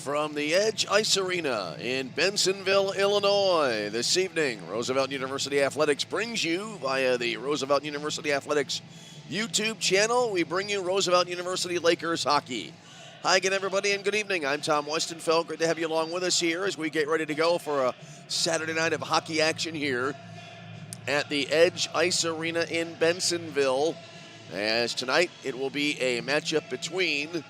From the Edge Ice Arena in Bensonville, Illinois, this evening, Roosevelt University Athletics brings you via the Roosevelt University Athletics YouTube channel. We bring you Roosevelt University Lakers hockey. Hi again, everybody, and good evening. I'm Tom Westenfeld. Great to have you along with us here as we get ready to go for a Saturday night of hockey action here at the Edge Ice Arena in Bensonville. As tonight, it will be a matchup between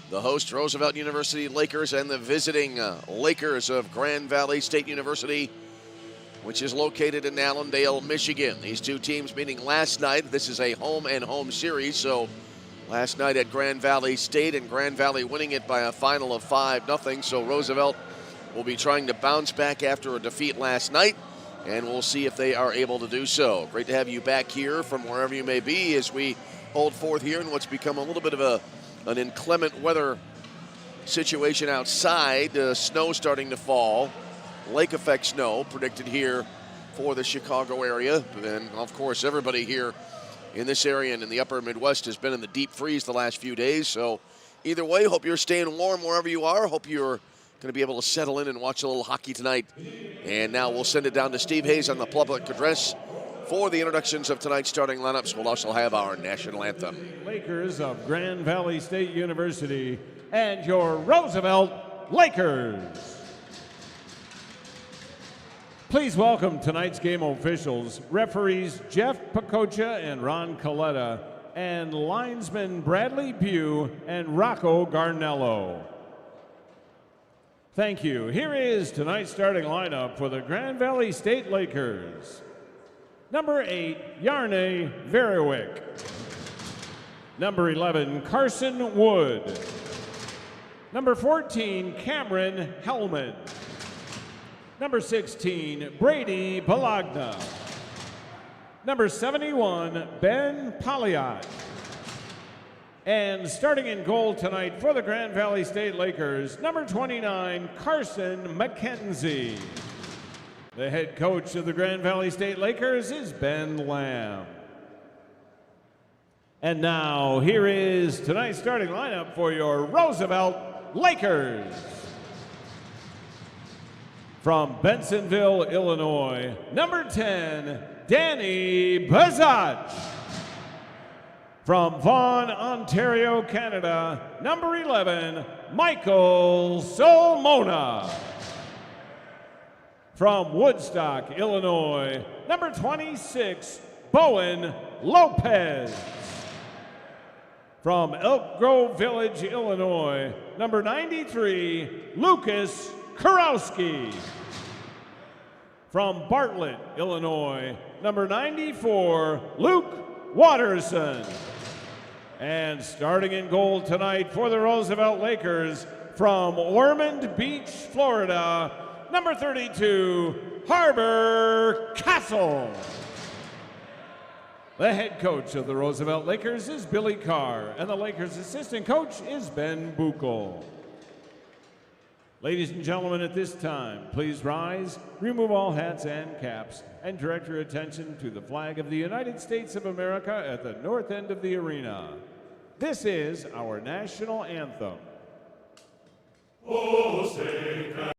the host Roosevelt University Lakers and the visiting Lakers of Grand Valley State University, which is located in Allendale, Michigan. These two teams meeting last night. This is a home and home series, so last night at Grand Valley State, and Grand Valley winning it by a final of 5-0. So Roosevelt will be trying to bounce back after a defeat last night, and we'll see if they are able to do so. Great to have you back here from wherever you may be as we hold forth here in what's become a little bit of an inclement weather situation outside. Snow starting to fall. Lake effect snow predicted here for the Chicago area. And of course, everybody here in this area and in the upper Midwest has been in the deep freeze the last few days. So either way, hope you're staying warm wherever you are. Hope you're going to be able to settle in and watch a little hockey tonight. And now we'll send it down to Steve Hayes on the public address for the introductions of tonight's starting lineups. We'll also have our national anthem. Lakers of Grand Valley State University and your Roosevelt Lakers. Please welcome tonight's game officials, referees Jeff Pacocha and Ron Coletta, and linesmen Bradley Pugh and Rocco Garnello. Thank you. Here is tonight's starting lineup for the Grand Valley State Lakers. Number 8, Yarne Veriwick. Number 11, Carson Wood. Number 14, Cameron Hellman. Number 16, Brady Balagna. Number 71, Ben Poliot. And starting in goal tonight for the Grand Valley State Lakers, number 29, Carson McKenzie. The head coach of the Grand Valley State Lakers is Ben Lamb. And now, here is tonight's starting lineup for your Roosevelt Lakers. From Bensonville, Illinois, number 10, Danny Bazach. From Vaughan, Ontario, Canada, number 11, Michael Solmona. From Woodstock, Illinois, number 26, Bowen Lopez. From Elk Grove Village, Illinois, number 93, Lucas Kurowski. From Bartlett, Illinois, number 94, Luke Watterson. And starting in goal tonight for the Roosevelt Lakers, from Ormond Beach, Florida, number 32, Harbor Castle. The head coach of the Roosevelt Lakers is Billy Carr, and the Lakers' assistant coach is Ben Buchel. Ladies and gentlemen, at this time, please rise, remove all hats and caps, and direct your attention to the flag of the United States of America at the north end of the arena. This is our national anthem. Oh, say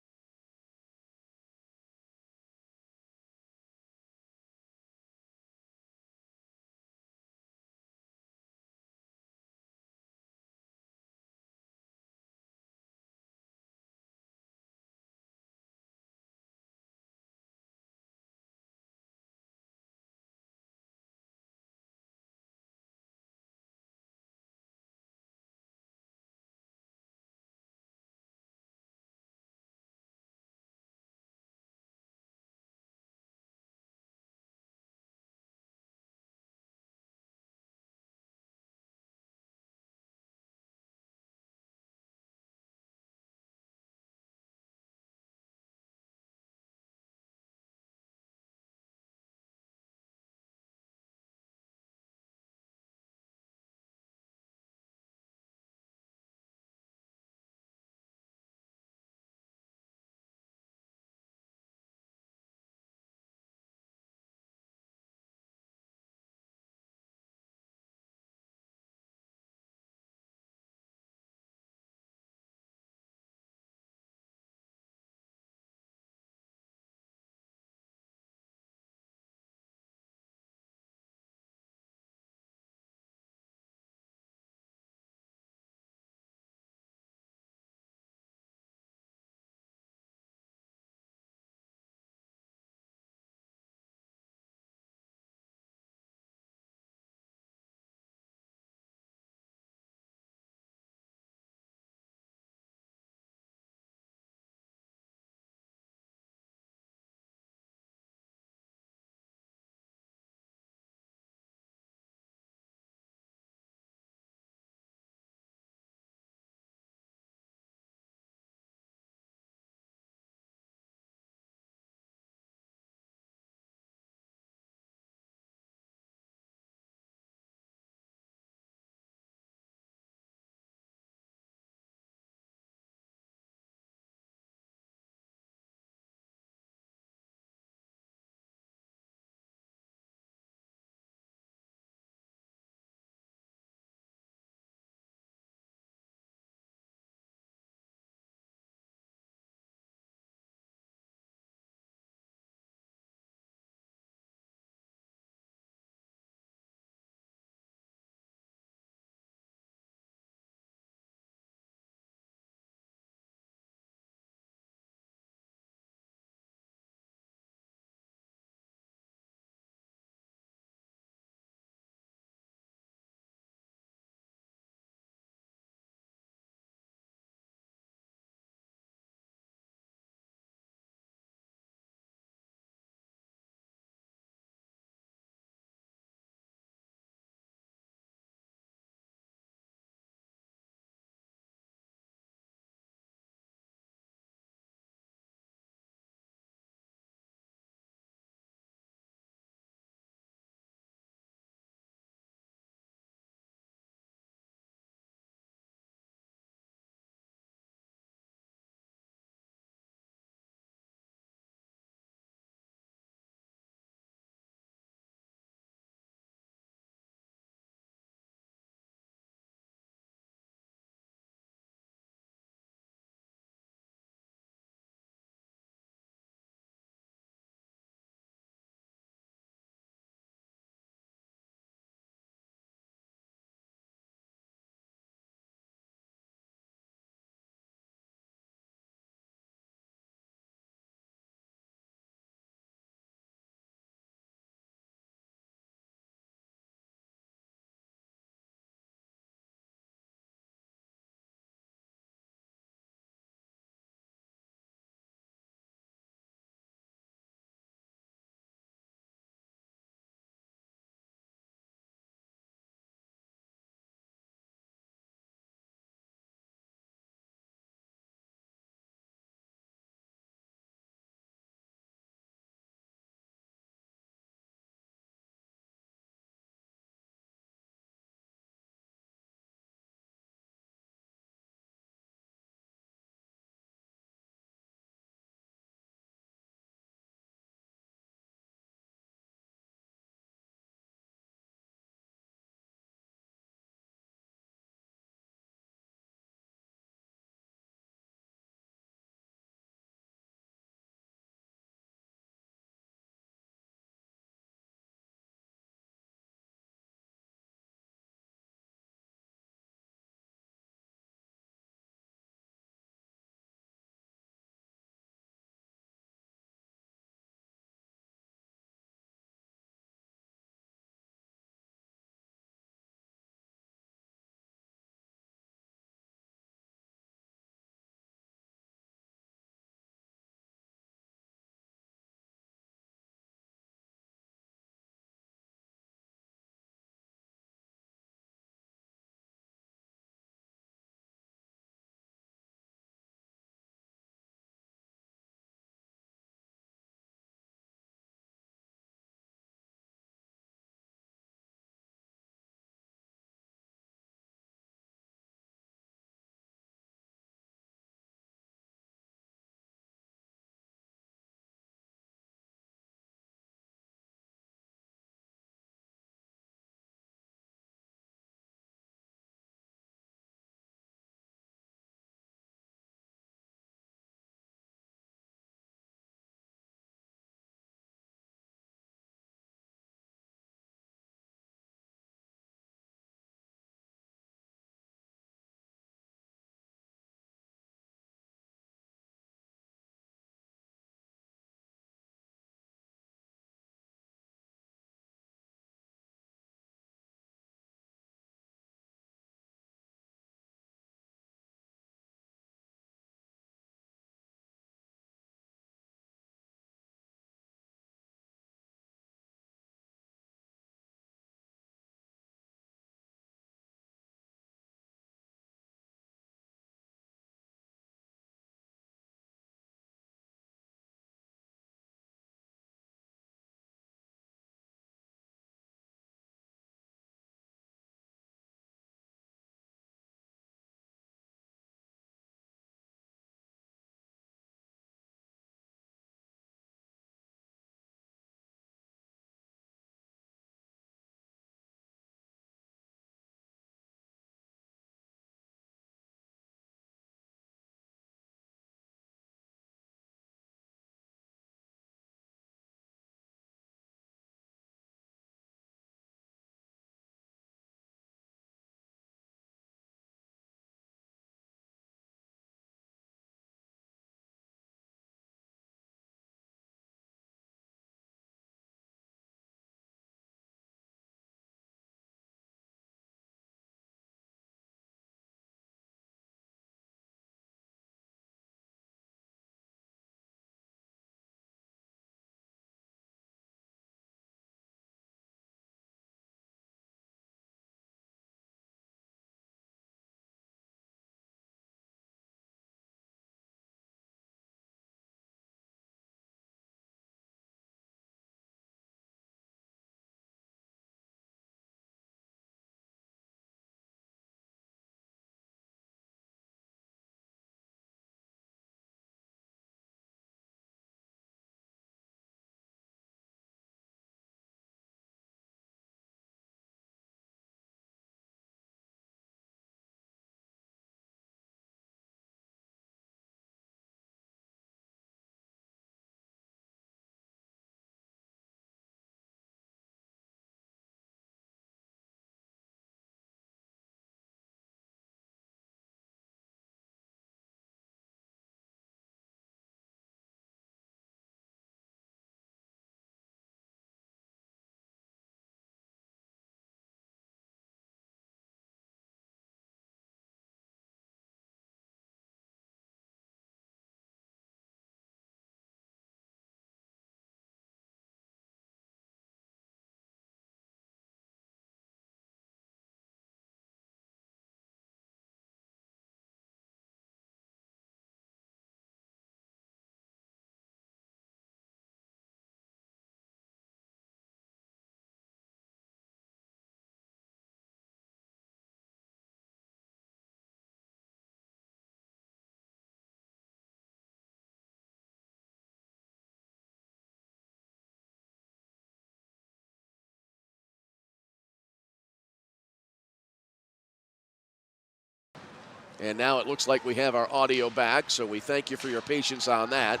And now it looks like we have our audio back, so we thank you for your patience on that.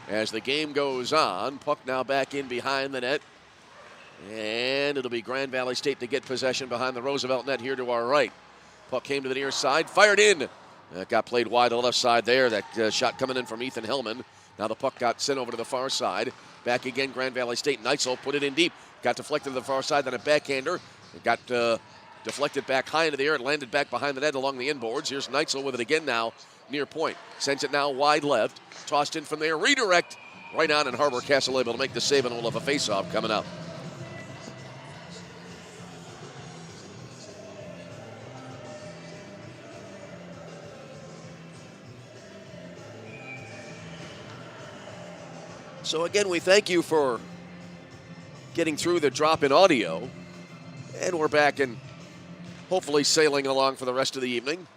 As the game goes on, puck now back in behind the net. And it'll be Grand Valley State to get possession behind the Roosevelt net here to our right. Puck came to the near side, fired in. That got played wide to the left side there. That shot coming in from Ethan Hellman. Now the puck got sent over to the far side. Back again, Grand Valley State. Neitzel put it in deep. Got deflected to the far side, then a backhander. It got deflected back high into the air. It landed back behind the net along the inboards. Here's Neitzel with it again now, near point. Sends it now wide left. Tossed in from there. Redirect right on, and Harbor Castle able to make the save, and we'll have a face-off coming up. So again, we thank you for getting through the drop in audio. And we're back and hopefully sailing along for the rest of the evening.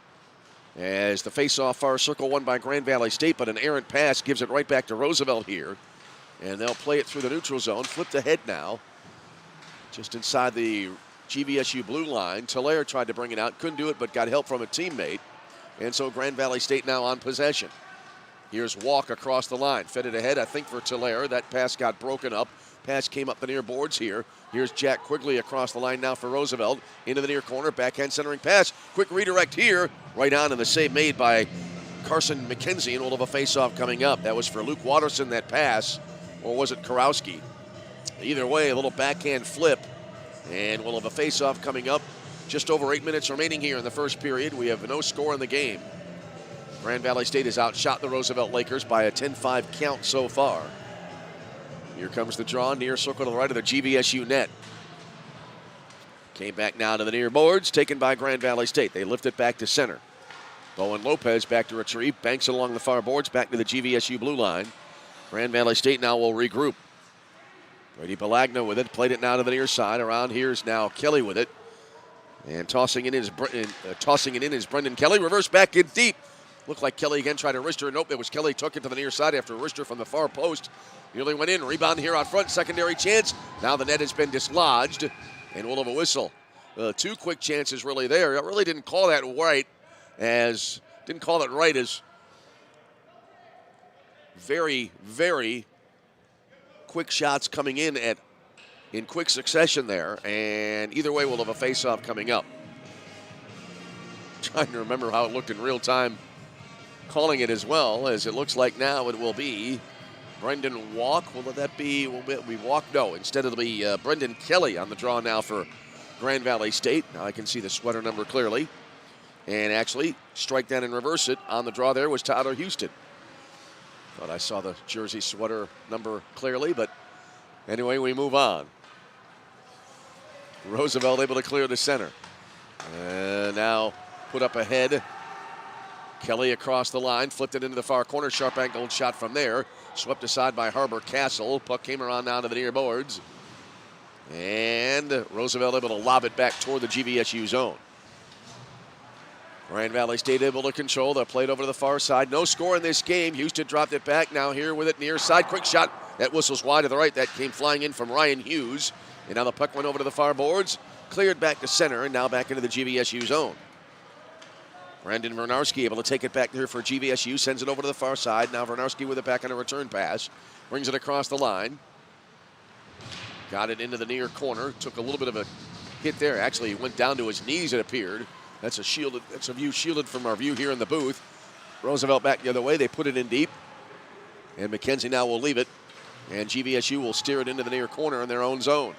As the face-off far circle won by Grand Valley State, but an errant pass gives it right back to Roosevelt here. And they'll play it through the neutral zone. Flipped ahead now. Just inside the GVSU blue line. Telaire tried to bring it out. Couldn't do it, but got help from a teammate. And so Grand Valley State now on possession. Here's Walk across the line. Fed it ahead, I think, for Telaire. That pass got broken up. Pass came up the near boards here. Here's Jack Quigley across the line now for Roosevelt. Into the near corner, backhand centering pass. Quick redirect here. Right on, and the save made by Carson McKenzie, and we'll have a face-off coming up. That was for Luke Watterson, that pass. Or was it Karowski? Either way, a little backhand flip. And we'll have a face-off coming up. Just over 8 minutes remaining here in the first period. We have no score in the game. Grand Valley State has outshot the Roosevelt Lakers by a 10-5 count so far. Here comes the draw, near circle to the right of the GVSU net. Came back now to the near boards, taken by Grand Valley State. They lift it back to center. Bowen Lopez back to retrieve, banks along the far boards, back to the GVSU blue line. Grand Valley State now will regroup. Brady Balagna with it, played it now to the near side. Around here's now Kelly with it. And tossing it in is Brendan Kelly. Reverse back in deep. Looked like Kelly again tried to wrister. Nope, it was Kelly took it to the near side after a wrister from the far post. Nearly went in. Rebound here out front. Secondary chance. Now the net has been dislodged, and we'll have a whistle. Two quick chances really there. I really didn't call that right as very, very quick shots coming in quick succession there. And either way, we'll have a face-off coming up. Trying to remember how it looked in real time. Calling it as well, as it looks like now it will be Brendan Walk. Will we Walk? No, instead it'll be Brendan Kelly on the draw now for Grand Valley State. Now I can see the sweater number clearly. And actually, strike that and reverse it. On the draw there was Tyler Houston. Thought I saw the jersey sweater number clearly, but anyway, we move on. Roosevelt able to clear the center. And now put up ahead. Kelly across the line, flipped it into the far corner. Sharp angled shot from there. Swept aside by Harbor Castle. Puck came around down to the near boards. And Roosevelt able to lob it back toward the GVSU zone. Grand Valley State able to control. They're played over to the far side. No score in this game. Houston dropped it back. Now here with it near side. Quick shot. That whistles wide to the right. That came flying in from Ryan Hughes. And now the puck went over to the far boards. Cleared back to center and now back into the GVSU zone. Brandon Vernarski able to take it back here for GVSU. Sends it over to the far side. Now Vernarski with it back on a return pass. Brings it across the line. Got it into the near corner. Took a little bit of a hit there. Actually, he went down to his knees, it appeared. That's a view shielded from our view here in the booth. Roosevelt back the other way. They put it in deep. And McKenzie now will leave it. And GVSU will steer it into the near corner in their own zone.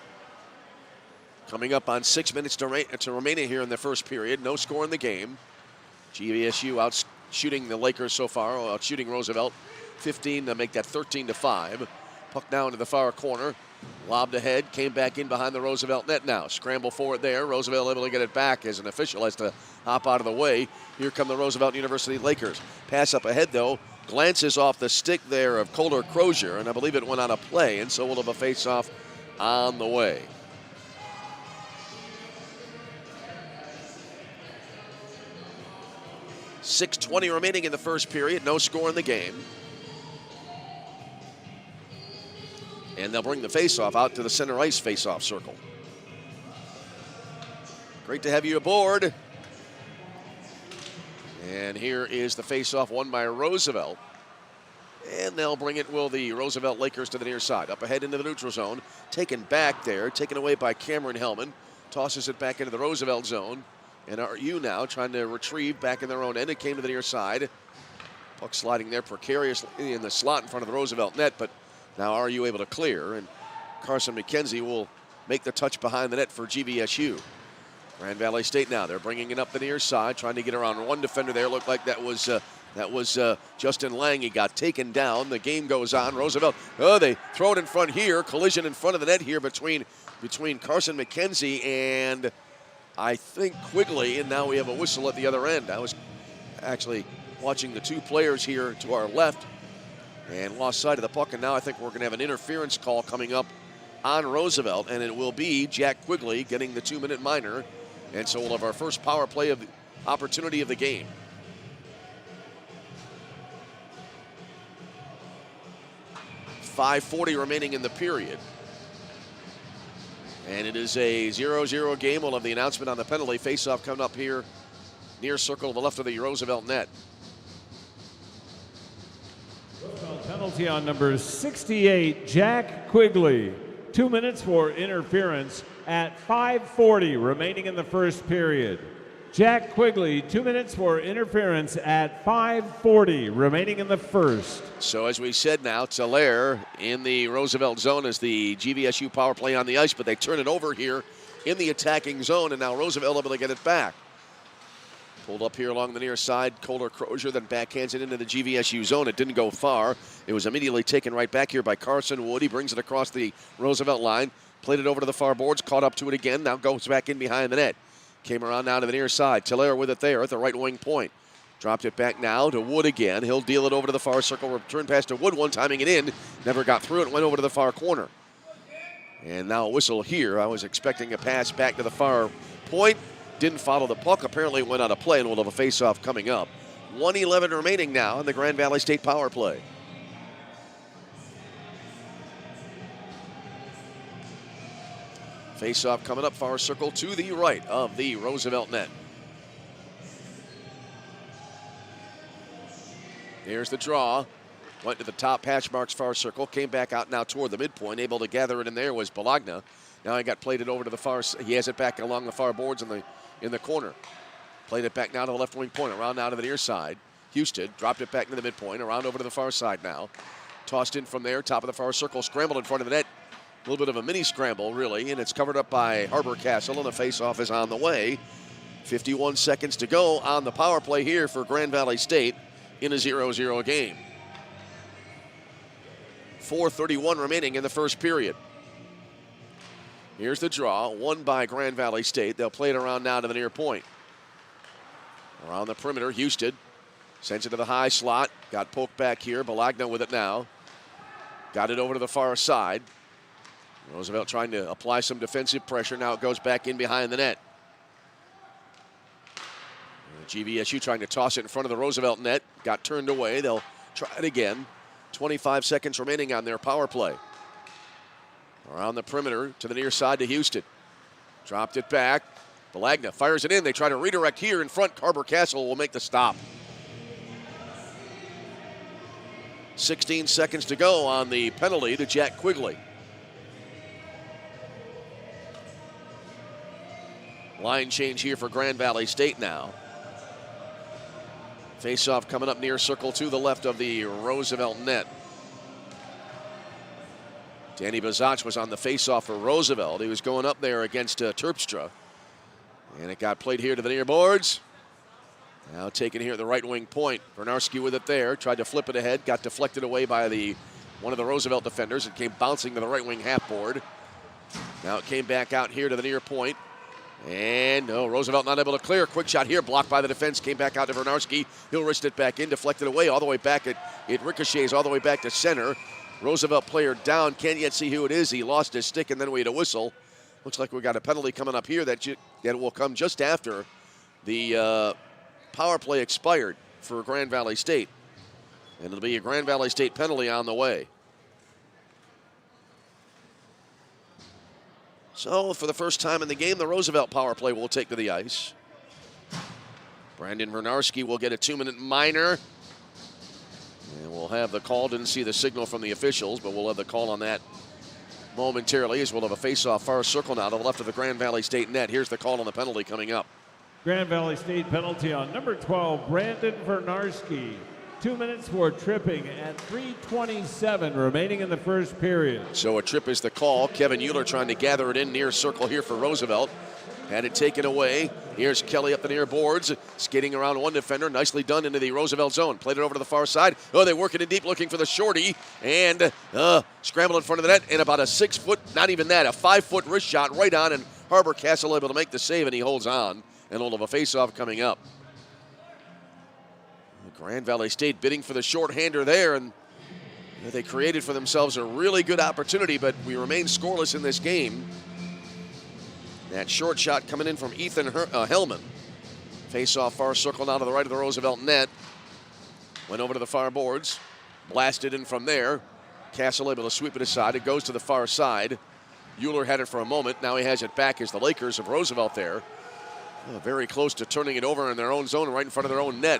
Coming up on 6 minutes to remain here in the first period. No score in the game. GVSU out shooting the Lakers so far, out shooting Roosevelt 15 to make that 13-5. Puck now into the far corner. Lobbed ahead, came back in behind the Roosevelt net now. Scramble for it there. Roosevelt able to get it back as an official has to hop out of the way. Here come the Roosevelt University Lakers. Pass up ahead though. Glances off the stick there of Kohler Crozier, and I believe it went on a play, and so we'll have a face-off on the way. .6:20 remaining in the first period. No score in the game. And they'll bring the faceoff out to the center ice faceoff circle. Great to have you aboard. And here is the faceoff won by Roosevelt. And they'll bring it, will the Roosevelt Lakers, to the near side. Up ahead into the neutral zone. Taken back there. Taken away by Cameron Hellman. Tosses it back into the Roosevelt zone. And RU now trying to retrieve back in their own end. It came to the near side. Puck sliding there precariously in the slot in front of the Roosevelt net. But now RU able to clear. And Carson McKenzie will make the touch behind the net for GVSU. Grand Valley State now. They're bringing it up the near side. Trying to get around one defender there. Looked like that was Justin Lang. He got taken down. The game goes on. Roosevelt, they throw it in front here. Collision in front of the net here between Carson McKenzie and I think Quigley, and now we have a whistle at the other end. I was actually watching the two players here to our left and lost sight of the puck, and now I think we're going to have an interference call coming up on Roosevelt, and it will be Jack Quigley getting the 2-minute minor, and so we'll have our first power play of the opportunity of the game. .540 remaining in the period. And it is a 0-0 game. We'll have the announcement on the penalty. Faceoff coming up here near circle to the left of the Roosevelt net. Penalty on number 68, Jack Quigley. 2 minutes for interference at 5:40 remaining in the first period. Jack Quigley, 2 minutes for interference at 5:40 remaining in the first. So as we said now, Thaler in the Roosevelt zone as the GVSU power play on the ice, but they turn it over here in the attacking zone, and now Roosevelt able to get it back. Pulled up here along the near side, Kohler Crozier, then backhands it into the GVSU zone. It didn't go far. It was immediately taken right back here by Carson Wood. He brings it across the Roosevelt line, played it over to the far boards, caught up to it again, now goes back in behind the net. Came around now to the near side. Thaler with it there at the right wing point. Dropped it back now to Wood again. He'll deal it over to the far circle. Return pass to Wood, one timing it in. Never got through it. Went over to the far corner. And now a whistle here. I was expecting a pass back to the far point. Didn't follow the puck. Apparently it went out of play, and we'll have a face-off coming up. 1:11 remaining now in the Grand Valley State power play. Face-off coming up, far circle to the right of the Roosevelt net. Here's the draw. Went to the top hash marks far circle. Came back out now toward the midpoint. Able to gather it in there was Bologna. Now he got played it over to the far. He has it back along the far boards in the corner. Played it back now to the left wing point. Around now to the near side. Houston dropped it back to the midpoint. Around over to the far side now. Tossed in from there. Top of the far circle. Scrambled in front of the net. A little bit of a mini scramble, really, and it's covered up by Harbor Castle, and the face-off is on the way. 51 seconds to go on the power play here for Grand Valley State in a 0-0 game. 4:31 remaining in the first period. Here's the draw, won by Grand Valley State. They'll play it around now to the near point. Around the perimeter, Houston sends it to the high slot. Got poked back here. Bologna with it now. Got it over to the far side. Roosevelt trying to apply some defensive pressure. Now it goes back in behind the net. GVSU trying to toss it in front of the Roosevelt net. Got turned away. They'll try it again. 25 seconds remaining on their power play. Around the perimeter to the near side to Houston. Dropped it back. Bologna fires it in. They try to redirect here in front. Harbor Castle will make the stop. 16 seconds to go on the penalty to Jack Quigley. Line change here for Grand Valley State now. Face-off coming up near circle to the left of the Roosevelt net. Danny Bazach was on the face-off for Roosevelt. He was going up there against Terpstra. And it got played here to the near boards. Now taken here at the right wing point. Bernarski with it there. Tried to flip it ahead. Got deflected away by one of the Roosevelt defenders. It came bouncing to the right wing half board. Now it came back out here to the near point. And no, Roosevelt not able to clear. Quick shot here, blocked by the defense. Came back out to Bernarski. He'll wrist it back in, deflected away, all the way back. It ricochets all the way back to center. Roosevelt player down. Can't yet see who it is. He lost his stick, and then we had a whistle. Looks like we got a penalty coming up here that will come just after the power play expired for Grand Valley State. And it'll be a Grand Valley State penalty on the way. So for the first time in the game, the Roosevelt power play will take to the ice. Brandon Vernarski will get a 2-minute minor. And we'll have the call. Didn't see the signal from the officials, but we'll have the call on that momentarily as we'll have a face-off far circle now to the left of the Grand Valley State net. Here's the call on the penalty coming up. Grand Valley State penalty on number 12, Brandon Vernarski. 2 minutes for tripping at 3:27 remaining in the first period. So a trip is the call. Kevin Euler trying to gather it in near circle here for Roosevelt. Had it taken away. Here's Kelly up the near boards, skating around one defender. Nicely done into the Roosevelt zone. Played it over to the far side. Oh, they work it in deep looking for the shorty. And scramble in front of the net. And about a 6 foot, not even that, a 5 foot wrist shot right on. And Harbor Castle able to make the save, and he holds on. And we'll have a face-off coming up. Grand Valley State bidding for the shorthander there. And they created for themselves a really good opportunity, but we remain scoreless in this game. That short shot coming in from Ethan Hellman. Face-off far circle now to the right of the Roosevelt net. Went over to the far boards. Blasted in from there. Castle able to sweep it aside. It goes to the far side. Euler had it for a moment. Now he has it back as the Lakers of Roosevelt there. Very close to turning it over in their own zone right in front of their own net.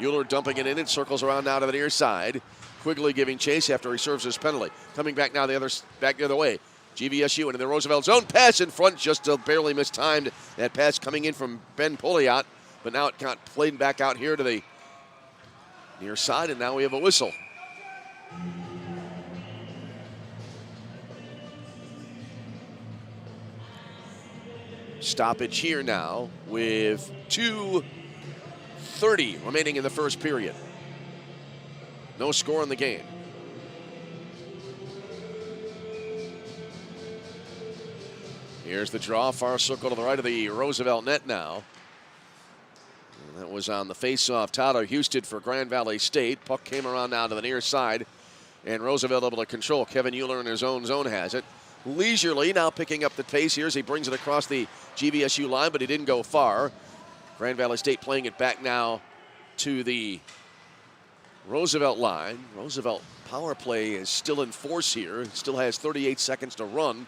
Euler dumping it in. It circles around now to the near side. Quigley giving chase after he serves his penalty. Coming back now back the other way. GVSU into the Roosevelt zone. Pass in front, just barely mistimed. That pass coming in from Ben Pouliot, but now it got played back out here to the near side, and now we have a whistle. Stoppage here now with 2:30 remaining in the first period. No score in the game. Here's the draw, far circle to the right of the Roosevelt net now. And that was on the face-off. Tyler Houston for Grand Valley State. Puck came around now to the near side, and Roosevelt able to control. Kevin Euler in his own zone has it. Leisurely now picking up the pace here as he brings it across the GVSU line, but he didn't go far. Grand Valley State playing it back now to the Roosevelt line. Roosevelt power play is still in force here. It still has 38 seconds to run.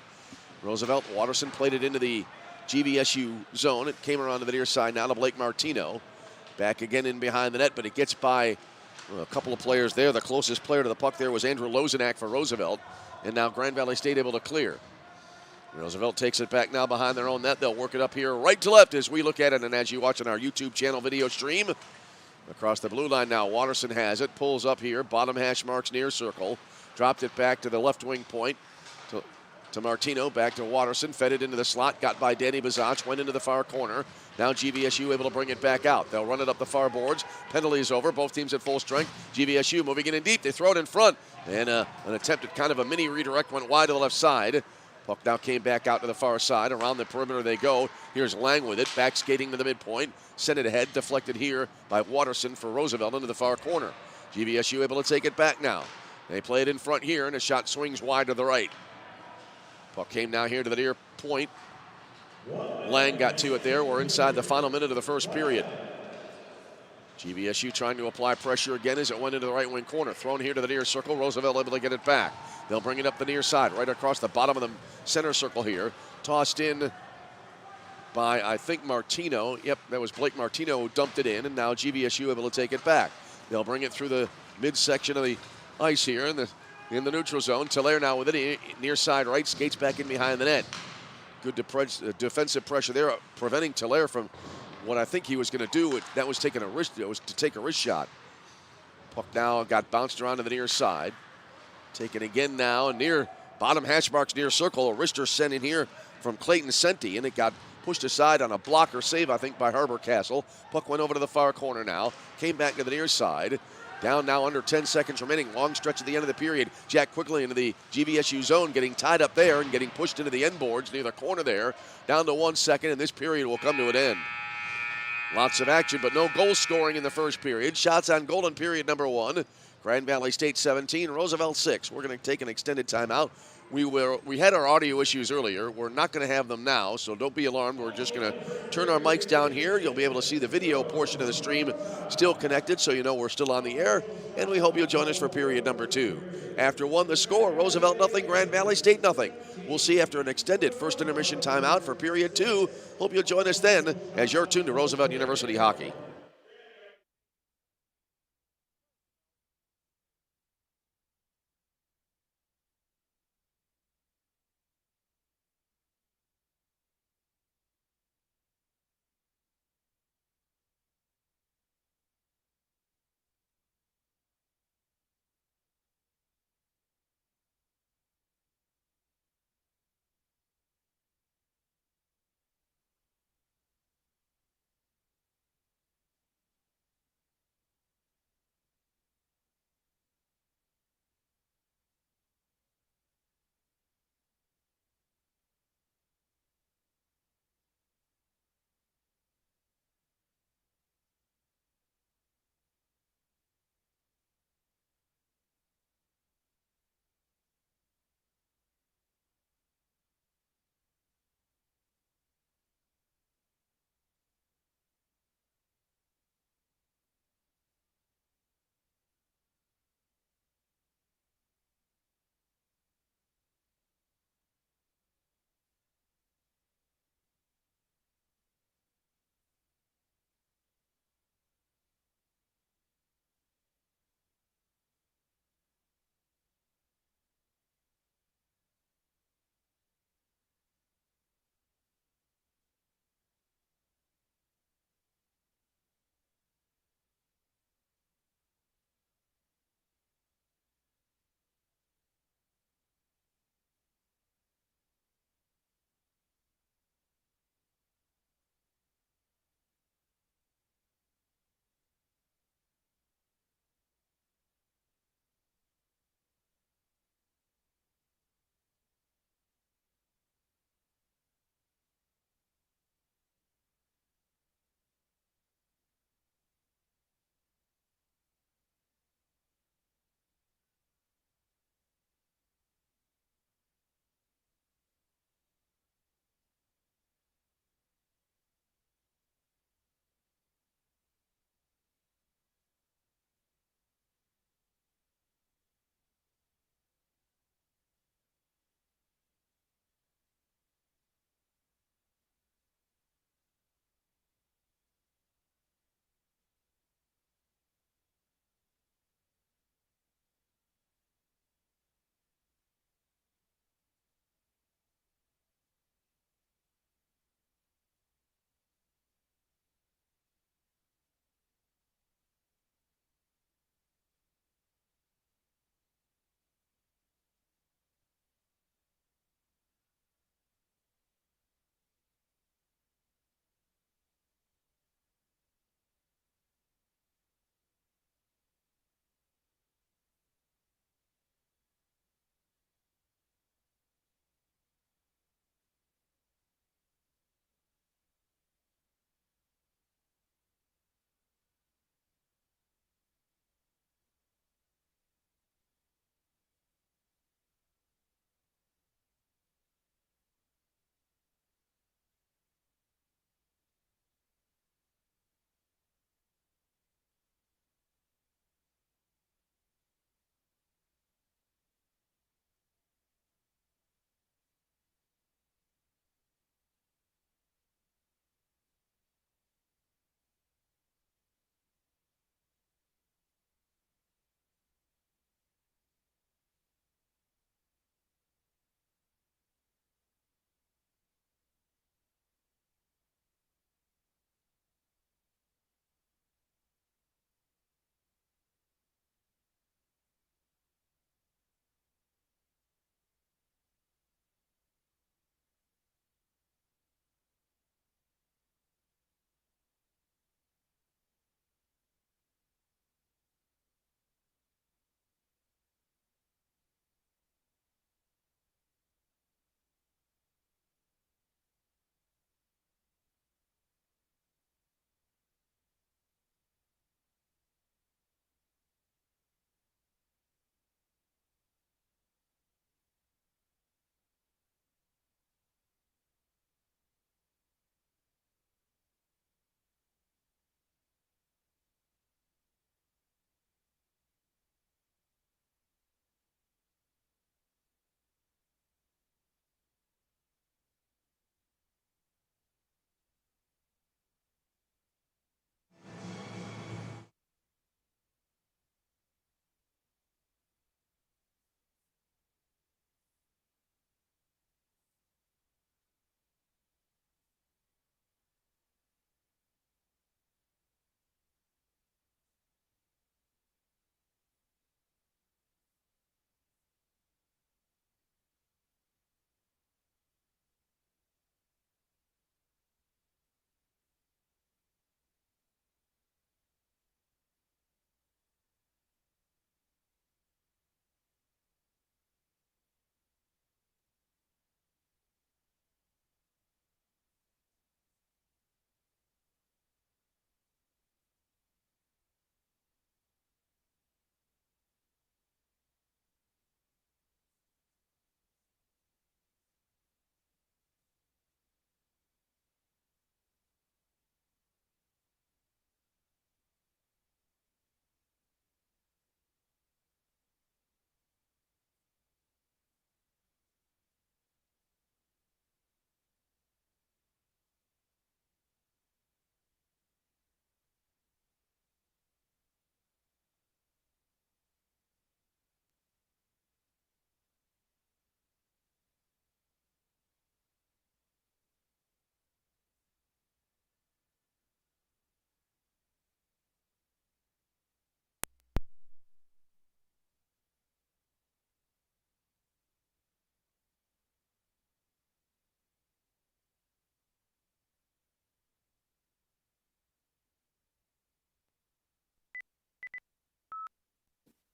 Roosevelt, Watterson played it into the GVSU zone. It came around to the near side now to Blake Martino. Back again in behind the net, but it gets by a couple of players there. The closest player to the puck there was Andrew Lozenak for Roosevelt. And now Grand Valley State able to clear. Roosevelt takes it back now behind their own net. They'll work it up here right to left as we look at it and as you watch on our YouTube channel video stream. Across the blue line now, Watterson has it. Pulls up here, bottom hash marks near circle. Dropped it back to the left wing point. To Martino, back to Watterson, fed it into the slot, got by Danny Bazach, went into the far corner. Now GVSU able to bring it back out. They'll run it up the far boards. Penalty is over, both teams at full strength. GVSU moving it in deep, they throw it in front. And an attempt at kind of a mini redirect went wide to the left side. Puck now came back out to the far side. Around the perimeter they go. Here's Lang with it, back skating to the midpoint. Sent it ahead, deflected here by Watterson for Roosevelt into the far corner. GVSU able to take it back now. They play it in front here, and a shot swings wide to the right. Puck came now here to the near point. Lang got to it there. We're inside the final minute of the first period. GVSU trying to apply pressure again as it went into the right wing corner. Thrown here to the near circle. Roosevelt able to get it back. They'll bring it up the near side, right across the bottom of the center circle here. Tossed in by, I think, Martino. Yep, that was Blake Martino who dumped it in, and now GVSU able to take it back. They'll bring it through the midsection of the ice here in the neutral zone. Tiller now with it, near side right, skates back in behind the net. Good defensive pressure there, preventing Tiller from what I think he was going to do. That was taking a risk. It was to take a wrist shot. Puck now got bounced around to the near side. Taken again now near bottom hash marks near circle. A wrister sent in here from Clayton Senti, and it got pushed aside on a blocker save, I think, by Harbor Castle. Puck went over to the far corner now. Came back to the near side. Down now under 10 seconds remaining. Long stretch at the end of the period. Jack quickly into the GVSU zone, getting tied up there and getting pushed into the end boards near the corner there. Down to 1 second, and this period will come to an end. Lots of action, but no goal scoring in the first period. Shots on goal in period number 1. Grand Valley State 17, Roosevelt 6. We're going to take an extended timeout. We had our audio issues earlier. We're not going to have them now, so don't be alarmed. We're just going to turn our mics down here. You'll be able to see the video portion of the stream still connected, so you know we're still on the air, and we hope you'll join us for period number 2. After 1, the score, Roosevelt nothing, Grand Valley State nothing. We'll see after an extended first intermission timeout for period 2. Hope you'll join us then as you're tuned to Roosevelt University Hockey.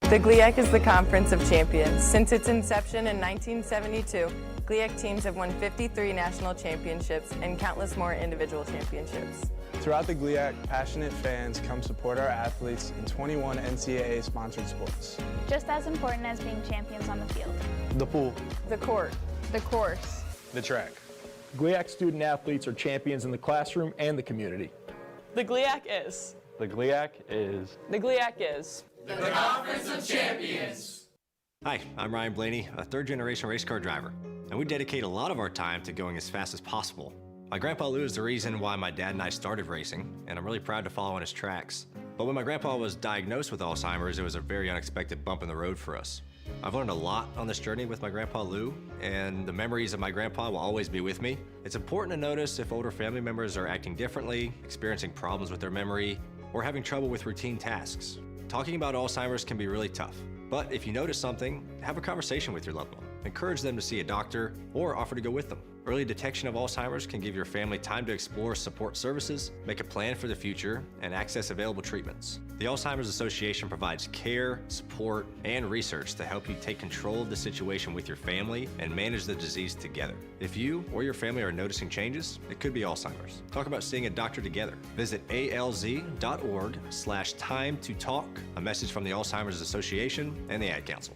The GLIAC is the Conference of Champions. Since its inception in 1972, GLIAC teams have won 53 national championships and countless more individual championships. Throughout the GLIAC, passionate fans come support our athletes in 21 NCAA-sponsored sports. Just as important as being champions on the field. The pool. The court. The course. The track. GLIAC student athletes are champions in the classroom and the community. The GLIAC is. The GLIAC is. The GLIAC is. The Conference of Champions. Hi, I'm Ryan Blaney, a third-generation race car driver, and we dedicate a lot of our time to going as fast as possible. My grandpa Lou is the reason why my dad and I started racing, and I'm really proud to follow in his tracks. But when my grandpa was diagnosed with Alzheimer's, it was a very unexpected bump in the road for us. I've learned a lot on this journey with my grandpa Lou, and the memories of my grandpa will always be with me. It's important to notice if older family members are acting differently, experiencing problems with their memory, or having trouble with routine tasks. Talking about Alzheimer's can be really tough, but if you notice something, have a conversation with your loved one. Encourage them to see a doctor or offer to go with them. Early detection of Alzheimer's can give your family time to explore support services, make a plan for the future, and access available treatments. The Alzheimer's Association provides care, support, and research to help you take control of the situation with your family and manage the disease together. If you or your family are noticing changes, it could be Alzheimer's. Talk about seeing a doctor together. Visit alz.org/time to talk. A message from the Alzheimer's Association and the Ad Council.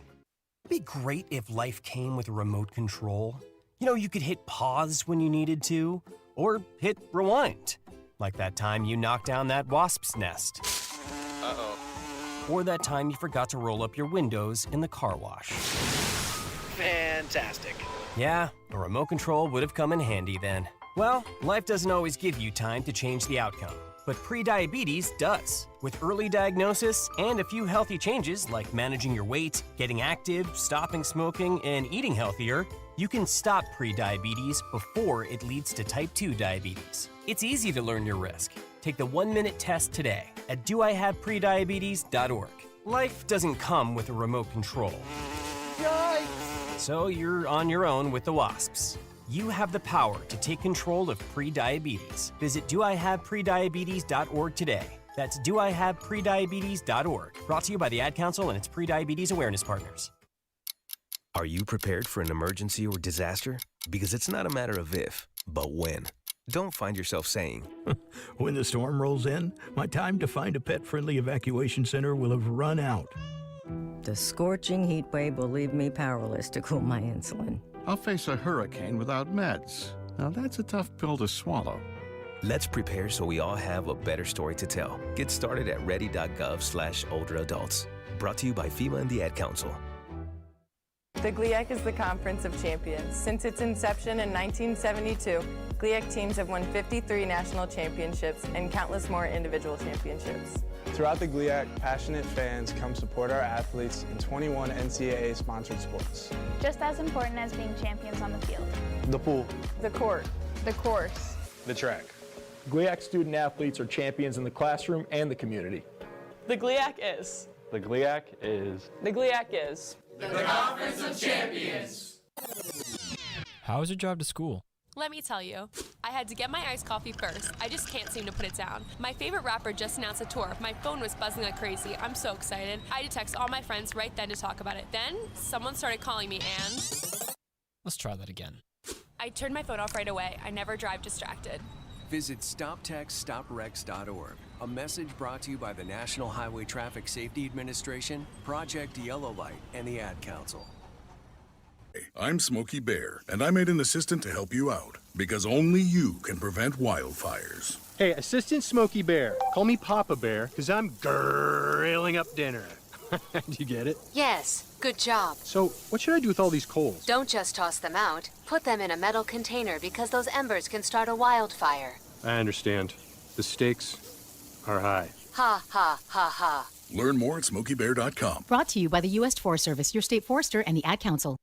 It'd be great if life came with a remote control. You know, you could hit pause when you needed to, or hit rewind. Like that time you knocked down that wasp's nest. Uh-oh. Or that time you forgot to roll up your windows in the car wash. Fantastic. Yeah, a remote control would have come in handy then. Well, life doesn't always give you time to change the outcome, but prediabetes does. With early diagnosis and a few healthy changes like managing your weight, getting active, stopping smoking, and eating healthier, you can stop prediabetes before it leads to type 2 diabetes. It's easy to learn your risk. Take the 1-minute test today at doihaveprediabetes.org. Life doesn't come with a remote control. Yikes! So you're on your own with the wasps. You have the power to take control of prediabetes. Visit doihaveprediabetes.org today. That's doihaveprediabetes.org. Brought to you by the Ad Council and its Prediabetes Awareness Partners. Are you prepared for an emergency or disaster? Because it's not a matter of if, but when. Don't find yourself saying, when the storm rolls in, my time to find a pet-friendly evacuation center will have run out. The scorching heat wave will leave me powerless to cool my insulin. I'll face a hurricane without meds. Now that's a tough pill to swallow. Let's prepare so we all have a better story to tell. Get started at ready.gov/olderadults. Brought to you by FEMA and the Ad Council. The GLIAC is the Conference of Champions. Since its inception in 1972, GLIAC teams have won 53 national championships and countless more individual championships. Throughout the GLIAC, passionate fans come support our athletes in 21 NCAA-sponsored sports. Just as important as being champions on the field. The pool. The court. The course. The track. GLIAC student athletes are champions in the classroom and the community. The GLIAC is. The GLIAC is. The GLIAC is. The Conference of Champions. How was your drive to school? Let me tell you, I had to get my iced coffee first. I just can't seem to put it down. My favorite rapper just announced a tour. My phone was buzzing like crazy. I'm so excited. I had to text all my friends right then to talk about it. Then, someone started calling me and... Let's try that again. I turned my phone off right away. I never drive distracted. Visit StopTextStopWrecks.org. A message brought to you by the National Highway Traffic Safety Administration, Project Yellow Light, and the Ad Council. I'm Smokey Bear, and I made an assistant to help you out, because only you can prevent wildfires. Hey, Assistant Smokey Bear. Call me Papa Bear, because I'm grilling up dinner. Do you get it? Yes, good job. So, what should I do with all these coals? Don't just toss them out. Put them in a metal container because those embers can start a wildfire. I understand. The stakes are high. Ha, ha, ha, ha. Learn more at SmokeyBear.com. Brought to you by the U.S. Forest Service, your state forester, and the Ad Council.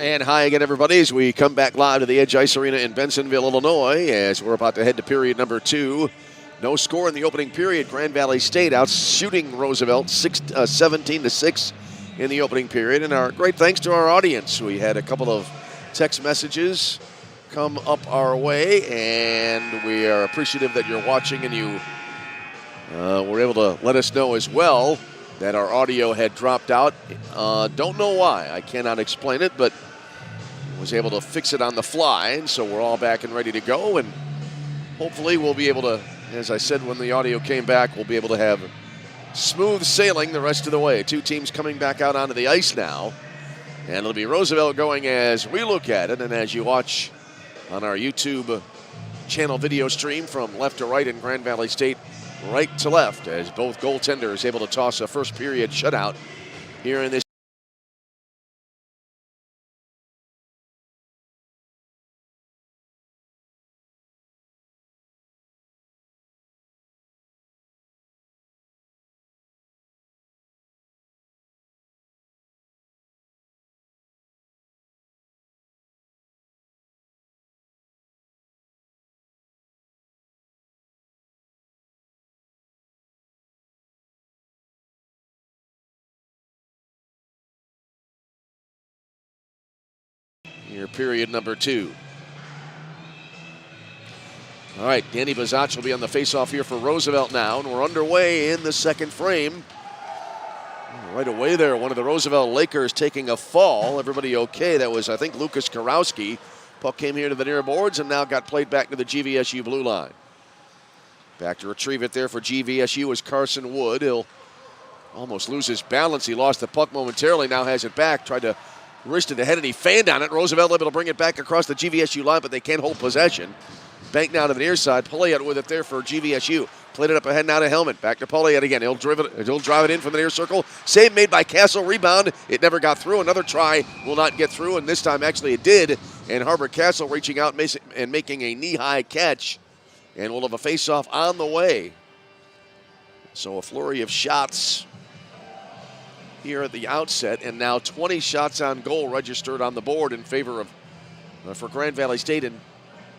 And hi again, everybody, as we come back live to the Edge Ice Arena in Bensonville, Illinois, as we're about to head to period number 2. No score in the opening period. Grand Valley State out shooting Roosevelt 17-6 in the opening period. And our great thanks to our audience. We had a couple of text messages come up our way, and we are appreciative that you're watching, and you were able to let us know as well that our audio had dropped out. Don't know why. I cannot explain it, but was able to fix it on the fly, and so we're all back and ready to go, and hopefully we'll be able to, as I said when the audio came back, we'll be able to have smooth sailing the rest of the way. 2 teams coming back out onto the ice now, and it'll be Roosevelt going as we look at it, and as you watch on our YouTube channel video stream from left to right in Grand Valley State, right to left, as both goaltenders able to toss a first period shutout here in this. Here, period number 2. All right, Danny Bazach will be on the faceoff here for Roosevelt now, and we're underway in the second frame. Right away there, one of the Roosevelt Lakers taking a fall. Everybody okay? That was, I think, Lucas Karowski. Puck came here to the near boards and now got played back to the GVSU blue line. Back to retrieve it there for GVSU is Carson Wood. He'll almost lose his balance. He lost the puck momentarily, now has it back. Tried to wrist it ahead and he fanned on it. Roosevelt able to bring it back across the GVSU line, but they can't hold possession. Bank now to the near side. Pouliot with it there for GVSU. Played it up ahead now to Hellman. Back to Pouliot again. He'll drive it in from the near circle. Save made by Castle. Rebound. It never got through. Another try will not get through, and this time actually it did. And Harbor Castle reaching out and making a knee-high catch. And we'll have a face-off on the way. So a flurry of shots here at the outset, and now 20 shots on goal registered on the board in favor of for Grand Valley State, and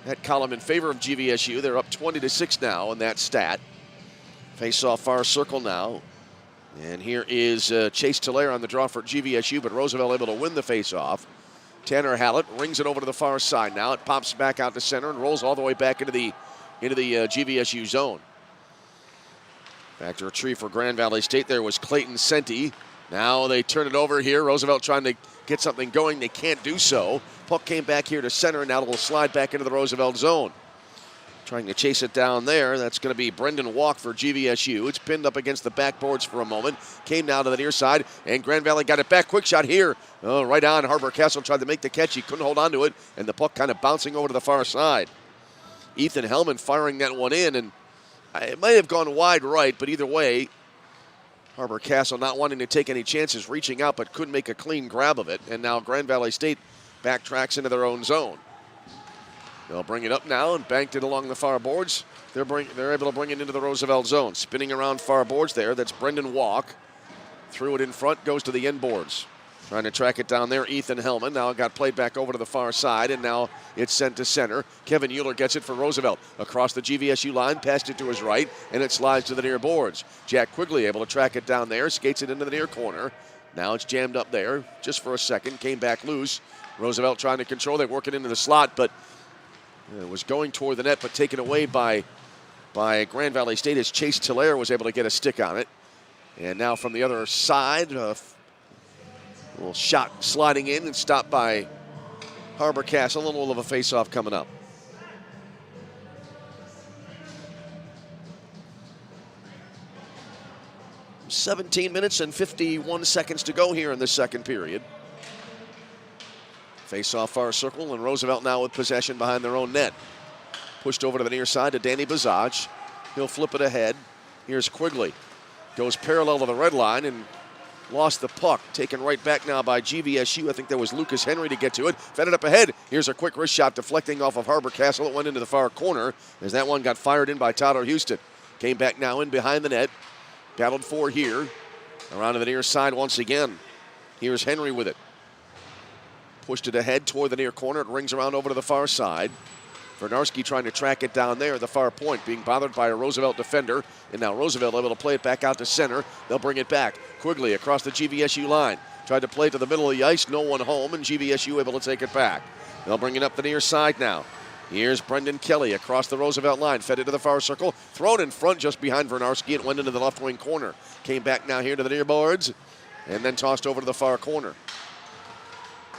that column in favor of GVSU. They're up 20-6 now in that stat. Face off far circle now, and here is Chase Tiller on the draw for GVSU, but Roosevelt able to win the face off. Tanner Hallett rings it over to the far side now. It pops back out to center and rolls all the way back into the GVSU zone. Back to retrieve for Grand Valley State. There was Clayton Senti. Now they turn it over here. Roosevelt trying to get something going. They can't do so. Puck came back here to center, and now it'll slide back into the Roosevelt zone. Trying to chase it down there. That's going to be Brendan Walk for GVSU. It's pinned up against the backboards for a moment. Came now to the near side, and Grand Valley got it back. Quick shot here. Oh, right on. Harbor Castle tried to make the catch. He couldn't hold on to it, and the puck kind of bouncing over to the far side. Ethan Hellman firing that one in, and it might have gone wide right, but either way, Harbor Castle not wanting to take any chances, reaching out, but couldn't make a clean grab of it. And now Grand Valley State backtracks into their own zone. They'll bring it up now and banked it along the far boards. They're able to bring it into the Roosevelt zone. Spinning around far boards there, that's Brendan Walk. Threw it in front, goes to the end boards. Trying to track it down there, Ethan Hellman. Now it got played back over to the far side, and now it's sent to center. Kevin Euler gets it for Roosevelt. Across the GVSU line, passed it to his right, and it slides to the near boards. Jack Quigley able to track it down there, skates it into the near corner. Now it's jammed up there just for a second, came back loose. Roosevelt trying to control it, work it into the slot, but it was going toward the net, but taken away by Grand Valley State as Chase Tiller was able to get a stick on it. And now from the other side, a little shot sliding in and stopped by Harbor Castle. A little of a face-off coming up. "17 minutes and 51 seconds to go here in the second period. Face-off far circle, and Roosevelt now with possession behind their own net. Pushed over to the near side to Danny Bazach. He'll flip it ahead. Here's Quigley. Goes parallel to the red line and lost the puck. Taken right back now by GVSU. I think that was Lucas Henry to get to it. Fed it up ahead. Here's a quick wrist shot deflecting off of Harbor Castle. It went into the far corner as that one got fired in by Tyler Houston. Came back now in behind the net. Battled for here. Around to the near side once again. Here's Henry with it. Pushed it ahead toward the near corner. It rings around over to the far side. Vernarski trying to track it down there at the far point, being bothered by a Roosevelt defender. And now Roosevelt able to play it back out to center. They'll bring it back. Quigley across the GVSU line. Tried to play it to the middle of the ice. No one home, and GVSU able to take it back. They'll bring it up the near side now. Here's Brendan Kelly across the Roosevelt line. Fed it to the far circle. Thrown in front just behind Vernarski. It went into the left wing corner. Came back now here to the near boards. And then tossed over to the far corner.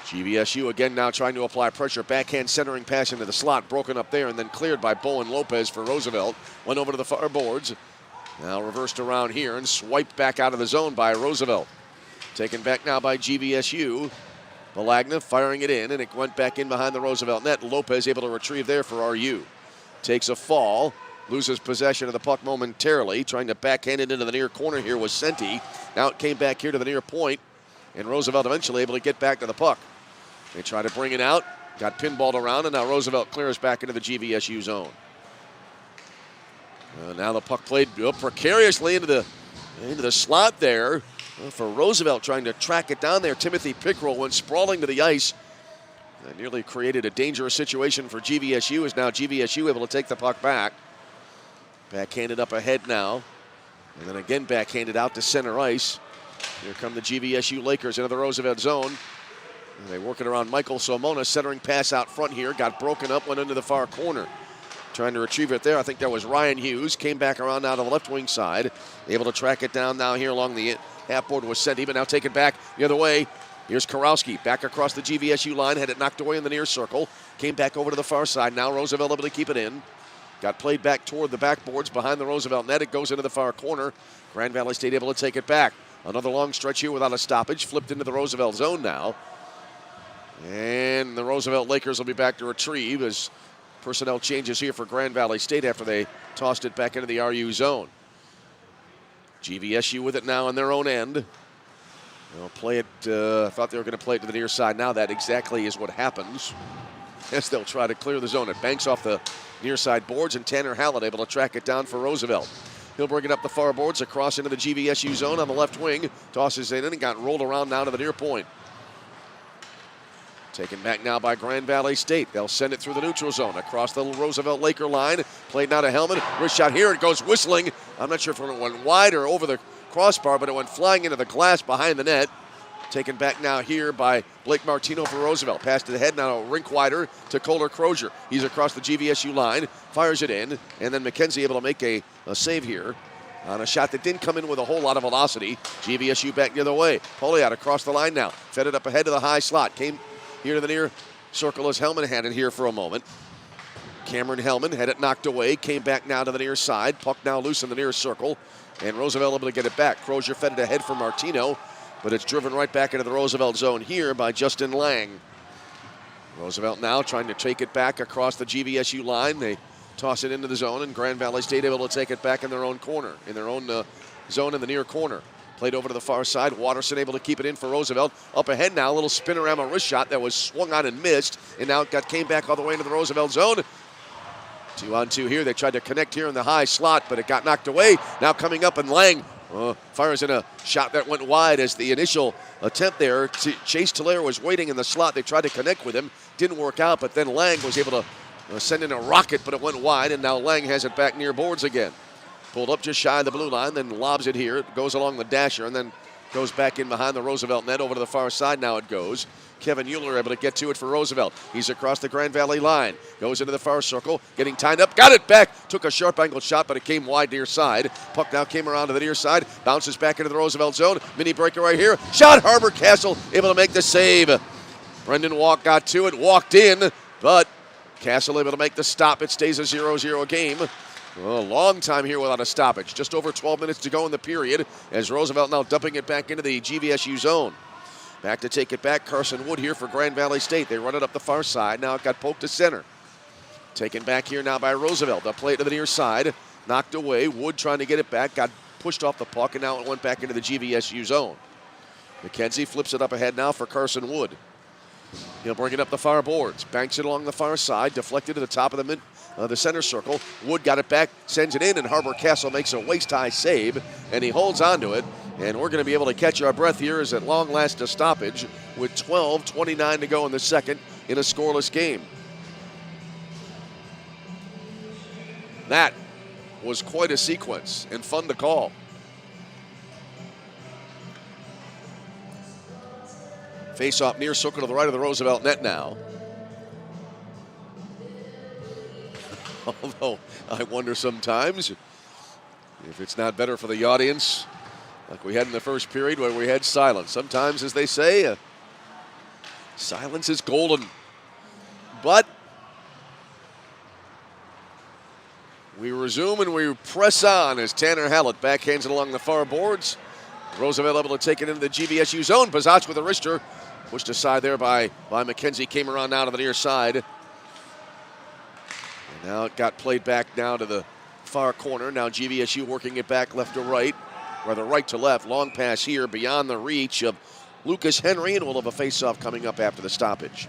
GVSU again now trying to apply pressure. Backhand centering pass into the slot. Broken up there and then cleared by Bowen Lopez for Roosevelt. Went over to the far boards. Now reversed around here and swiped back out of the zone by Roosevelt. Taken back now by GVSU. Balagna firing it in, and it went back in behind the Roosevelt net. Lopez able to retrieve there for RU. Takes a fall. Loses possession of the puck momentarily. Trying to backhand it into the near corner here was Senti. Now it came back here to the near point, and Roosevelt eventually able to get back to the puck. They try to bring it out. Got pinballed around, and now Roosevelt clears back into the GVSU zone. Now the puck played precariously into the slot there. For Roosevelt trying to track it down there. Timothy Pickrell went sprawling to the ice. That nearly created a dangerous situation for GVSU, as now GVSU able to take the puck back. Backhanded up ahead now. And then again backhanded out to center ice. Here come the GVSU Lakers into the Roosevelt zone. And they work it around Michael Somona. Centering pass out front here. Got broken up, went into the far corner. Trying to retrieve it there. I think that was Ryan Hughes. Came back around now to the left wing side. Able to track it down now here along the half board was Senti, but now taken back the other way. Here's Karowski back across the GVSU line. Had it knocked away in the near circle. Came back over to the far side. Now Roosevelt able to keep it in. Got played back toward the backboards behind the Roosevelt net. It goes into the far corner. Grand Valley State able to take it back. Another long stretch here without a stoppage. Flipped into the Roosevelt zone now. And the Roosevelt Lakers will be back to retrieve as personnel changes here for Grand Valley State after they tossed it back into the RU zone. GVSU with it now on their own end. They'll play it, I thought they were going to play it to the near side. Now that exactly is what happens as they'll try to clear the zone. It banks off the near side boards, and Tanner Hallett able to track it down for Roosevelt. He'll bring it up the far boards across into the GVSU zone on the left wing. Tosses it in and got rolled around now to the near point. Taken back now by Grand Valley State. They'll send it through the neutral zone across the Roosevelt Laker line. Played now to Hellman. Wrist shot here. It goes whistling. I'm not sure if it went wide or over the crossbar, but it went flying into the glass behind the net. Taken back now here by Blake Martino for Roosevelt. Pass to the head, now a rink wider to Kohler Crozier. He's across the GVSU line. Fires it in. And then McKenzie able to make a save here on a shot that didn't come in with a whole lot of velocity. GVSU back the other way. Poliat across the line now. Fed it up ahead to the high slot. Came here to the near circle as Hellman had it here for a moment. Cameron Hellman had it knocked away. Came back now to the near side. Puck now loose in the near circle. And Roosevelt able to get it back. Crozier fed it ahead for Martino. But it's driven right back into the Roosevelt zone here by Justin Lang. Roosevelt now trying to take it back across the GVSU line. They toss it into the zone, and Grand Valley State able to take it back in their own corner, in their own zone in the near corner. Played over to the far side. Watterson able to keep it in for Roosevelt. Up ahead now, a little spinorama wrist shot that was swung on and missed. And now it came back all the way into the Roosevelt zone. 2-on-2 here. They tried to connect here in the high slot, but it got knocked away. Now coming up, and Lang fires in a shot that went wide as the initial attempt there. Chase Tillere was waiting in the slot. They tried to connect with him. Didn't work out, but then Lang was able to send in a rocket, but it went wide, and now Lang has it back near boards again. Pulled up just shy of the blue line, then lobs it here. It goes along the dasher, and then goes back in behind the Roosevelt net. Over to the far side now it goes. Kevin Euler able to get to it for Roosevelt. He's across the Grand Valley line. Goes into the far circle, getting tied up. Got it back. Took a sharp angled shot, but it came wide near side. Puck now came around to the near side. Bounces back into the Roosevelt zone. Mini breaker right here. Shot. Harbor Castle able to make the save. Brendan Walk got to it. Walked in, but Castle able to make the stop. It stays a 0-0 game. A long time here without a stoppage. Just over 12 minutes to go in the period as Roosevelt now dumping it back into the GVSU zone. Back to take it back. Carson Wood here for Grand Valley State. They run it up the far side. Now it got poked to center. Taken back here now by Roosevelt. They'll play it to the near side. Knocked away. Wood trying to get it back. Got pushed off the puck, and now it went back into the GVSU zone. McKenzie flips it up ahead now for Carson Wood. He'll bring it up the far boards. Banks it along the far side. Deflected to the top of the center circle. Wood got it back, sends it in, and Harbor Castle makes a waist-high save, and he holds on to it. And we're going to be able to catch our breath here as at long last a stoppage with 12:29 to go in the second in a scoreless game. That was quite a sequence and fun to call. Face-off near circle to the right of the Roosevelt net now. Although I wonder sometimes if it's not better for the audience, like we had in the first period where we had silence. Sometimes, as they say, silence is golden. But we resume and we press on as Tanner Hallett backhands it along the far boards. Roosevelt able to take it into the GVSU zone. Pazach with a wrister. Pushed aside there by McKenzie. Came around now to the near side. And now it got played back now to the far corner. Now GVSU working it back left to right. Rather right to left. Long pass here beyond the reach of Lucas Henry. And we'll have a face-off coming up after the stoppage.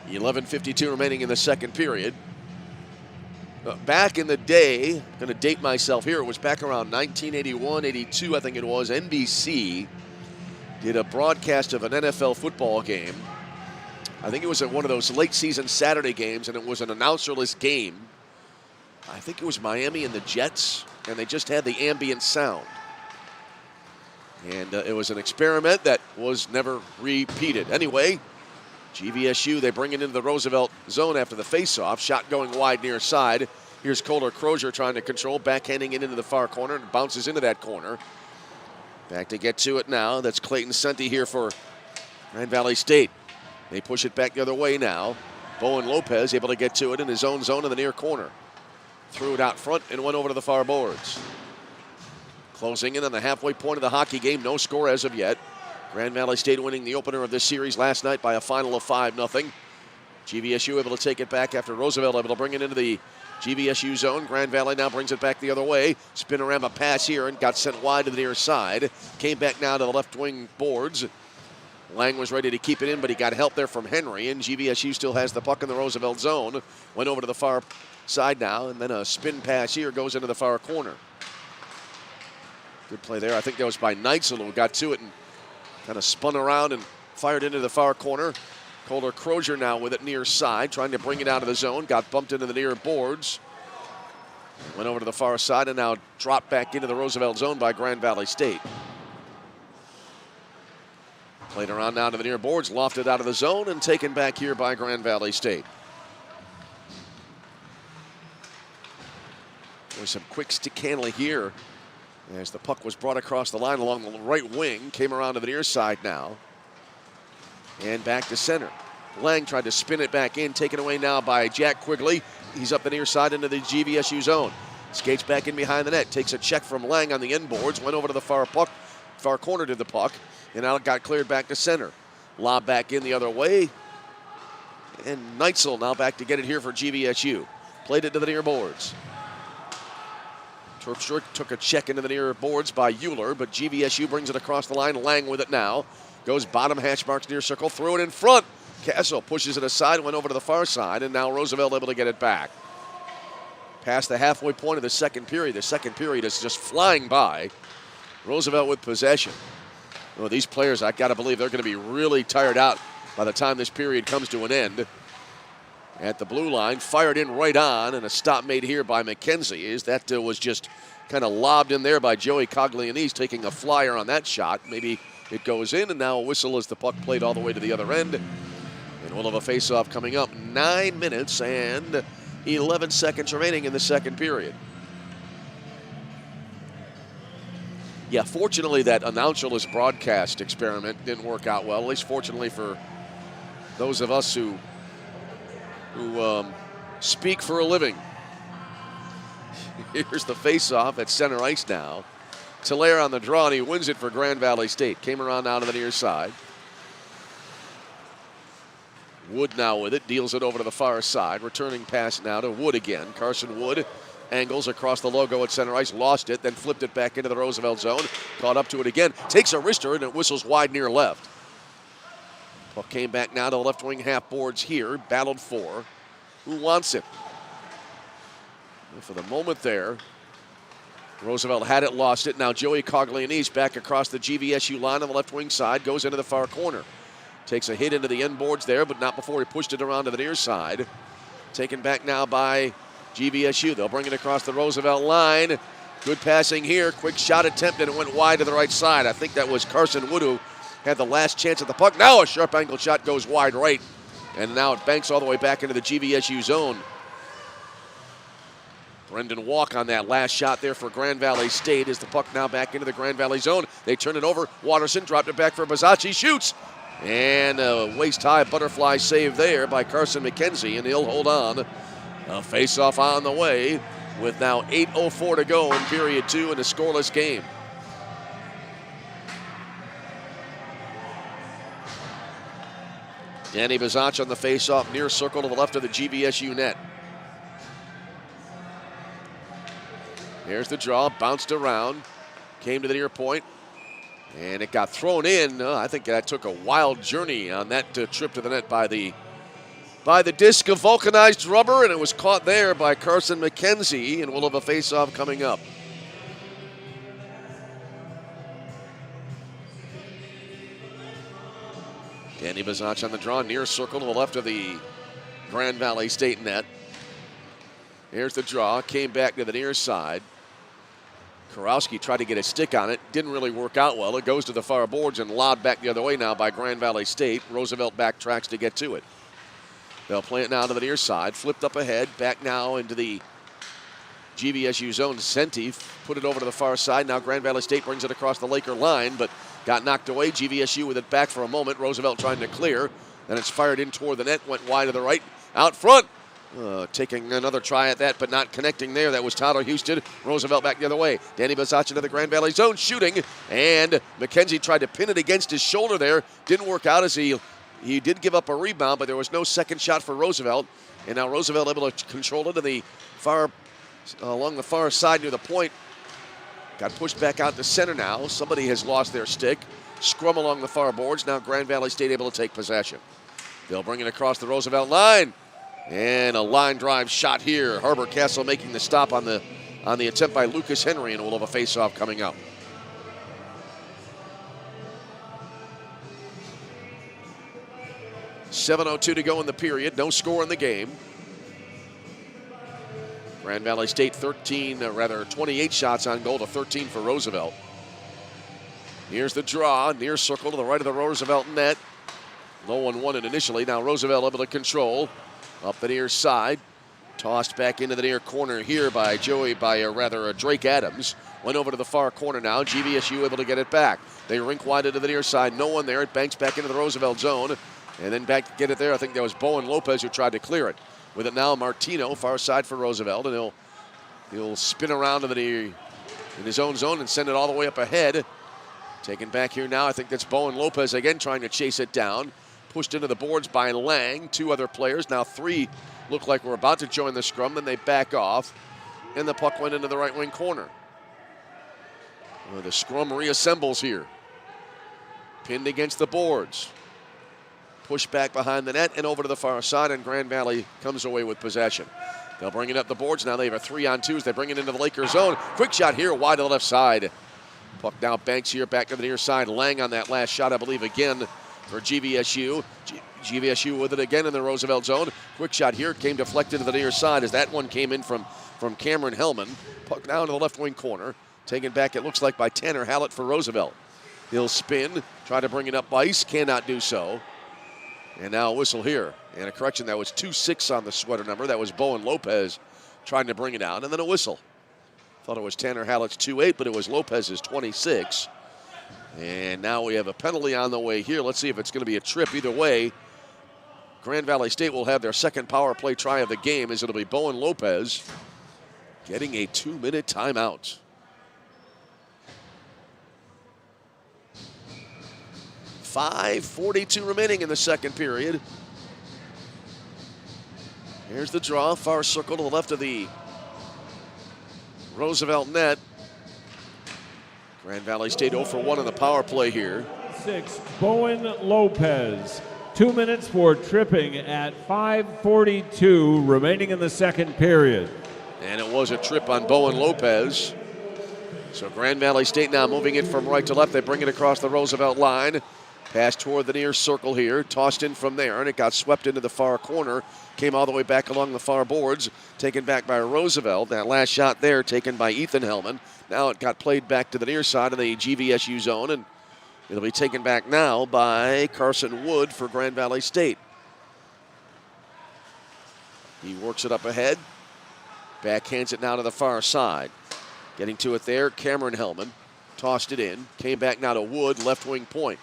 11:52 remaining in the second period. Back in the day, I'm going to date myself here, it was back around 1981, 82, I think it was, NBC did a broadcast of an NFL football game. I think it was at one of those late season Saturday games, and it was an announcerless game. I think it was Miami and the Jets, and they just had the ambient sound. And it was an experiment that was never repeated. Anyway, GVSU, they bring it into the Roosevelt zone after the faceoff. Shot going wide near side. Here's Kohler Crozier trying to control, backhanding it into the far corner, and bounces into that corner. Back to get to it now. That's Clayton Senti here for Grand Valley State. They push it back the other way now. Bowen Lopez able to get to it in his own zone in the near corner. Threw it out front and went over to the far boards. Closing in on the halfway point of the hockey game. No score as of yet. Grand Valley State winning the opener of this series last night by a final of 5-0. GVSU able to take it back after Roosevelt able to bring it into the GVSU zone. Grand Valley now brings it back the other way. Spinorama pass here and got sent wide to the near side. Came back now to the left wing boards. Lang was ready to keep it in, but he got help there from Henry, and GVSU still has the puck in the Roosevelt zone. Went over to the far side now, and then a spin pass here goes into the far corner. Good play there. I think that was by Neitzel who got to it and kind of spun around and fired into the far corner. Kohler Crozier now with it near side, trying to bring it out of the zone. Got bumped into the near boards. Went over to the far side and now dropped back into the Roosevelt zone by Grand Valley State. Played around now to the near boards, lofted out of the zone and taken back here by Grand Valley State. There's some quick stick handling here as the puck was brought across the line along the right wing. Came around to the near side now. And back to center. Lang tried to spin it back in, taken away now by Jack Quigley. He's up the near side into the GVSU zone. Skates back in behind the net, takes a check from Lang on the end boards, went over to the far corner to the puck, and now it got cleared back to center. Lob back in the other way. And Neitzel now back to get it here for GVSU. Played it to the near boards. Terpstra took a check into the near boards by Euler, but GVSU brings it across the line. Lang with it now. Goes bottom hash marks near circle, threw it in front. Castle pushes it aside, went over to the far side, and now Roosevelt able to get it back. Past the halfway point of the second period. The second period is just flying by. Roosevelt with possession. Well, these players, I got to believe they're going to be really tired out by the time this period comes to an end. At the blue line, fired in right on, and a stop made here by McKenzie. That was just kind of lobbed in there by Joey Coglianese, taking a flyer on that shot. Maybe it goes in, and now a whistle as the puck played all the way to the other end. And we'll have a face-off coming up. 9 minutes and 11 seconds remaining in the second period. Yeah, fortunately that announcerless broadcast experiment didn't work out well, at least fortunately for those of us who speak for a living. Here's the face-off at center ice now. Telaire on the draw, and he wins it for Grand Valley State. Came around now to the near side. Wood now with it, deals it over to the far side. Returning pass now to Wood again. Carson Wood angles across the logo at center ice, lost it, then flipped it back into the Roosevelt zone. Caught up to it again, takes a wrister, and it whistles wide near left. Puck came back now to the left wing half boards here, battled for. Who wants it? And for the moment there, Roosevelt had it, lost it. Now Joey Coglianese back across the GVSU line on the left wing side, goes into the far corner. Takes a hit into the end boards there, but not before he pushed it around to the near side. Taken back now by GVSU. They'll bring it across the Roosevelt line. Good passing here. Quick shot attempt, and it went wide to the right side. I think that was Carson Wood who had the last chance at the puck. Now a sharp angle shot goes wide right, and now it banks all the way back into the GVSU zone. Brendan Walk on that last shot there for Grand Valley State as the puck now back into the Grand Valley zone. They turn it over. Watterson dropped it back for Bazzacci. Shoots. And a waist-high butterfly save there by Carson McKenzie, and he'll hold on. A face-off on the way with now 8:04 to go in period 2 in a scoreless game. Danny Bazzacci on the face-off, near circle to the left of the GVSU net. Here's the draw, bounced around, came to the near point, and it got thrown in. I think that took a wild journey on that trip to the net by the disc of vulcanized rubber, and it was caught there by Carson McKenzie, and we'll have a face-off coming up. Danny Bazzacci on the draw, near circle to the left of the Grand Valley State net. Here's the draw, came back to the near side. Kurowski tried to get a stick on it, didn't really work out well. It goes to the far boards and lobbed back the other way now by Grand Valley State. Roosevelt backtracks to get to it. They'll play it now to the near side, flipped up ahead, back now into the GVSU zone. Senti put it over to the far side. Now Grand Valley State brings it across the Laker line, but got knocked away. GVSU with it back for a moment. Roosevelt trying to clear. Then it's fired in toward the net, went wide to the right, out front. Taking another try at that, but not connecting there. That was Tyler Houston. Roosevelt back the other way. Danny Bazzacci to the Grand Valley zone, shooting, and McKenzie tried to pin it against his shoulder there. Didn't work out as he did give up a rebound, but there was no second shot for Roosevelt. And now Roosevelt able to control it to the far, along the far side near the point. Got pushed back out to center now. Somebody has lost their stick. Scrum along the far boards. Now Grand Valley State able to take possession. They'll bring it across the Roosevelt line. And a line drive shot here. Harbor Castle making the stop on the attempt by Lucas Henry, and we'll have a face-off coming up. .702 to go in the period. No score in the game. Grand Valley State 28 shots on goal to 13 for Roosevelt. Here's the draw, near circle to the right of the Roosevelt net. No one won it initially. Now Roosevelt able to control. Up the near side, tossed back into the near corner here by Drake Adams. Went over to the far corner now. GVSU able to get it back. They rink wide into the near side. No one there. It banks back into the Roosevelt zone. And then back to get it there. I think that was Bowen Lopez who tried to clear it. With it now, Martino, far side for Roosevelt. And he'll spin around to in his own zone and send it all the way up ahead. Taken back here now. I think that's Bowen Lopez again trying to chase it down. Pushed into the boards by Lang. Two other players. Now three look like we're about to join the scrum. Then they back off. And the puck went into the right wing corner. Well, the scrum reassembles here. Pinned against the boards. Pushed back behind the net and over to the far side. And Grand Valley comes away with possession. They'll bring it up the boards. Now they have a 3-on-2s. They bring it into the Lakers zone. Quick shot here wide to the left side. Puck now banks here back to the near side. Lang on that last shot, I believe, again. For GVSU. GVSU with it again in the Roosevelt zone. Quick shot here, came deflected to the near side as that one came in from Cameron Hellman. Puck down to the left wing corner. Taken back, it looks like, by Tanner Hallett for Roosevelt. He'll spin, try to bring it up ice, cannot do so. And now a whistle here. And a correction, that was 2-6 on the sweater number. That was Bowen Lopez trying to bring it out. And then a whistle. Thought it was Tanner Hallett's 2-8, but it was Lopez's 26. And now we have a penalty on the way here. Let's see if it's going to be a trip. Either way, Grand Valley State will have their second power play try of the game, as it'll be Bowen Lopez getting a 2-minute timeout. .5:42 remaining in the second period. Here's the draw, far circle to the left of the Roosevelt net. Grand Valley State 0 for 1 on the power play here. 6, Bowen Lopez. 2 minutes for tripping at 5:42 remaining in the second period. And it was a trip on Bowen Lopez. So Grand Valley State now moving it from right to left. They bring it across the Roosevelt line. Pass toward the near circle here. Tossed in from there, and it got swept into the far corner. Came all the way back along the far boards. Taken back by Roosevelt. That last shot there taken by Ethan Hellman. Now it got played back to the near side of the GVSU zone, and it'll be taken back now by Carson Wood for Grand Valley State. He works it up ahead. Backhands it now to the far side. Getting to it there, Cameron Hellman. Tossed it in. Came back now to Wood, left wing point.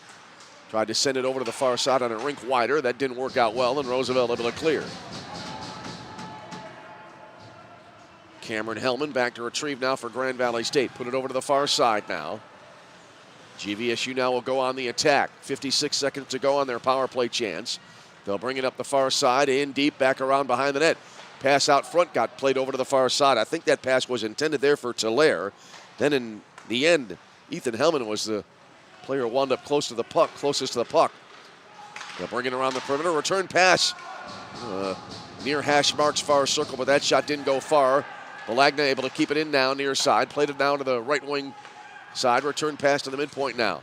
Tried to send it over to the far side on a rink wider. That didn't work out well, and Roosevelt able to clear. Cameron Hellman back to retrieve now for Grand Valley State. Put it over to the far side now. GVSU now will go on the attack. 56 seconds to go on their power play chance. They'll bring it up the far side, in deep, back around behind the net. Pass out front got played over to the far side. I think that pass was intended there for Tulaire. Then in the end, Ethan Hellman was the player who wound up closest to the puck. They'll bring it around the perimeter. Return pass near hash marks far circle, but that shot didn't go far. Balagna able to keep it in now near side. Played it down to the right wing side. Return pass to the midpoint now.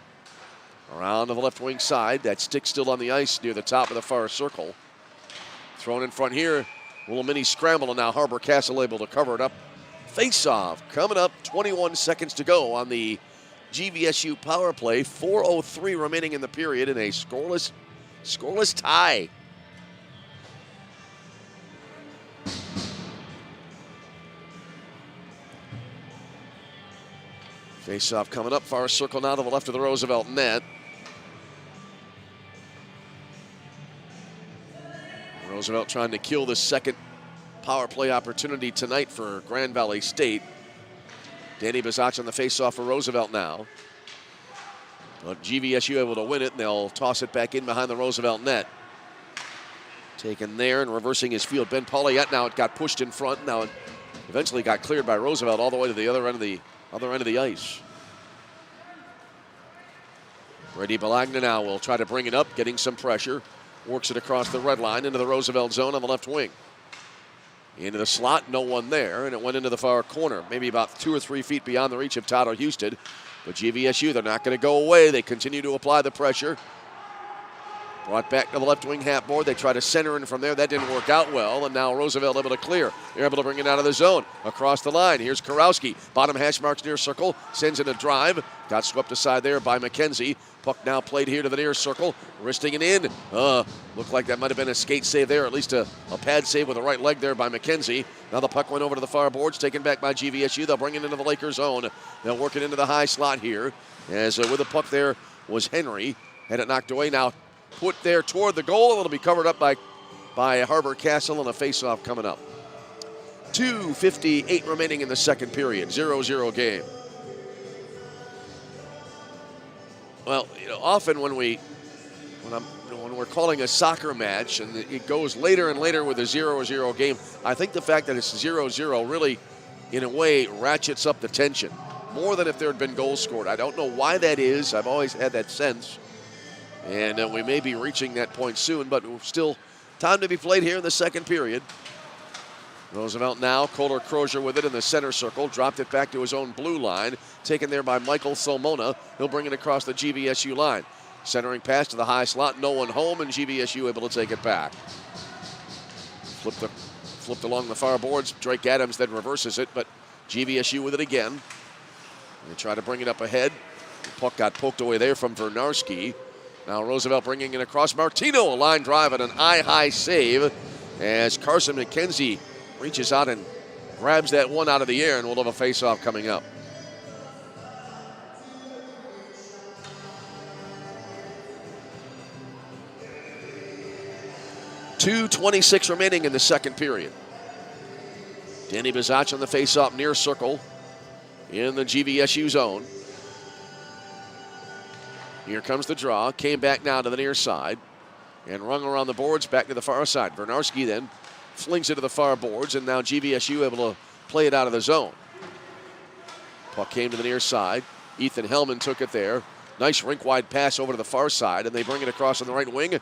Around to the left wing side. That stick still on the ice near the top of the far circle. Thrown in front here. A little mini scramble, and now Harbor Castle able to cover it up. Face-off coming up. 21 seconds to go on the GVSU power play. 4:03 remaining in the period in a scoreless tie. Face-off coming up. Far circle now to the left of the Roosevelt net. Roosevelt trying to kill the second power play opportunity tonight for Grand Valley State. Danny Bazach on the face-off for Roosevelt now. But GVSU able to win it, and they'll toss it back in behind the Roosevelt net. Taken there and reversing his field. Ben Pauliette now it got pushed in front. Now it eventually got cleared by Roosevelt all the way to the other end of the ice. Brady Balagna now will try to bring it up, getting some pressure. Works it across the red line into the Roosevelt zone on the left wing. Into the slot, no one there, and it went into the far corner, maybe about 2 or 3 feet beyond the reach of Tyler Houston. But GVSU, they're not going to go away. They continue to apply the pressure. Brought back to the left wing half board. They try to center in from there. That didn't work out well, and now Roosevelt able to clear. They're able to bring it out of the zone. Across the line, here's Karowski. Bottom hash marks near circle. Sends in a drive. Got swept aside there by McKenzie. Puck now played here to the near circle. Wristing it in. Looked like that might have been a skate save there, at least a pad save with the right leg there by McKenzie. Now the puck went over to the far boards, taken back by GVSU. They'll bring it into the Lakers zone. They'll work it into the high slot here. As with the puck there was Henry. Had it knocked away now. Put there toward the goal. It'll be covered up by Harbor Castle, and a face-off coming up. 2:58 remaining in the second period. 0-0 game. Well, often when we're calling a soccer match and it goes later and later with a 0-0 game, I think the fact that it's 0-0 really, in a way, ratchets up the tension more than if there had been goals scored. I don't know why that is. I've always had that sense. And we may be reaching that point soon, but still time to be played here in the second period. Roosevelt now, Kohler Crozier with it in the center circle, dropped it back to his own blue line, taken there by Michael Solmona. He'll bring it across the GVSU line. Centering pass to the high slot, no one home, and GVSU able to take it back. Flipped along the far boards. Drake Adams then reverses it, but GVSU with it again. They try to bring it up ahead. The puck got poked away there from Vernarski. Now Roosevelt bringing it across. Martino, a line drive and an eye-high save as Carson McKenzie reaches out and grabs that one out of the air, and we'll have a face-off coming up. .2:26 remaining in the second period. Danny Bazach on the face-off near circle in the GVSU zone. Here comes the draw. Came back now to the near side and rung around the boards back to the far side. Vernarski then flings it to the far boards, and now GVSU able to play it out of the zone. Puck came to the near side. Ethan Hellman took it there. Nice rink-wide pass over to the far side, and they bring it across on the right wing.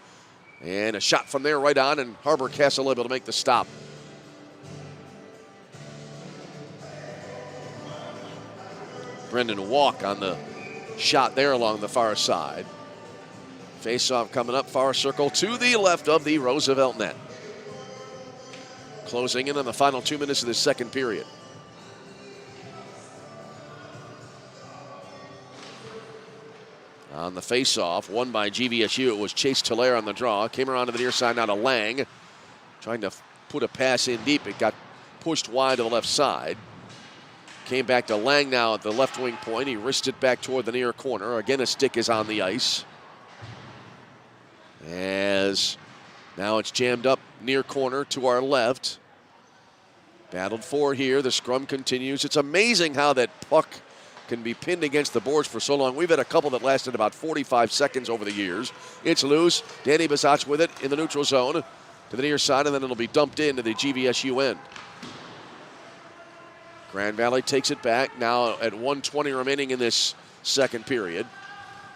And a shot from there right on, and Harbor Castle able to make the stop. Brendan Walk on the shot there along the far side. Face-off coming up, far circle to the left of the Roosevelt net. Closing in on the final 2 minutes of the second period. On the face-off, won by GVSU. It was Chase Tillere on the draw. Came around to the near side now to Lang. Trying to put a pass in deep. It got pushed wide to the left side. Came back to Lang now at the left wing point. He wristed it back toward the near corner. Again, a stick is on the ice. As now it's jammed up near corner to our left. Battled for here. The scrum continues. It's amazing how that puck can be pinned against the boards for so long. We've had a couple that lasted about 45 seconds over the years. It's loose. Danny Basach with it in the neutral zone to the near side, and then it'll be dumped into the GVSU end. Grand Valley takes it back now at 1:20 remaining in this second period.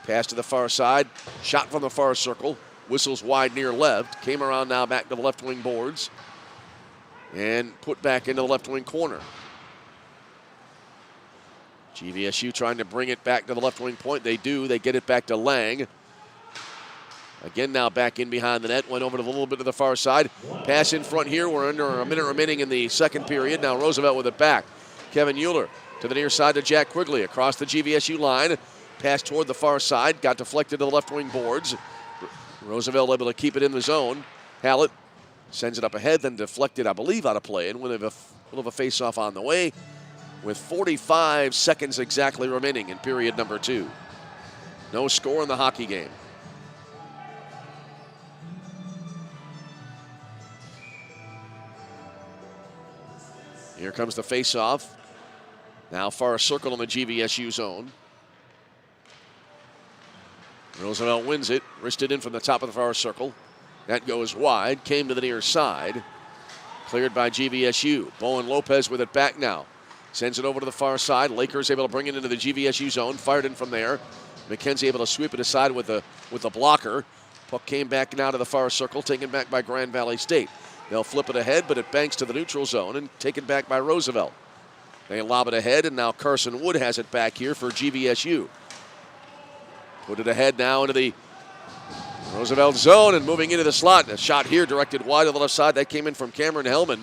Pass to the far side. Shot from the far circle. Whistles wide near left. Came around now back to the left wing boards. And put back into the left wing corner. GVSU trying to bring it back to the left wing point. They do. They get it back to Lang. Again now back in behind the net. Went over to a little bit to the far side. Pass in front here. We're under a minute remaining in the second period. Now Roosevelt with it back. Kevin Euler to the near side to Jack Quigley. Across the GVSU line. Pass toward the far side. Got deflected to the left wing boards. Roosevelt able to keep it in the zone. Hallett sends it up ahead, then deflected, I believe, out of play. And we'll have a face-off on the way, with 45 seconds exactly remaining in period number 2. No score in the hockey game. Here comes the face-off. Now far circle in the GVSU zone. Roosevelt wins it, wristed in from the top of the far circle. That goes wide, came to the near side. Cleared by GVSU. Bowen Lopez with it back now. Sends it over to the far side. Lakers able to bring it into the GVSU zone. Fired in from there. McKenzie able to sweep it aside with the blocker. Puck came back now to the far circle, taken back by Grand Valley State. They'll flip it ahead, but it banks to the neutral zone and taken back by Roosevelt. They lob it ahead, and now Carson Wood has it back here for GVSU. Put it ahead now into the Roosevelt zone and moving into the slot. A shot here directed wide to the left side. That came in from Cameron Hellman.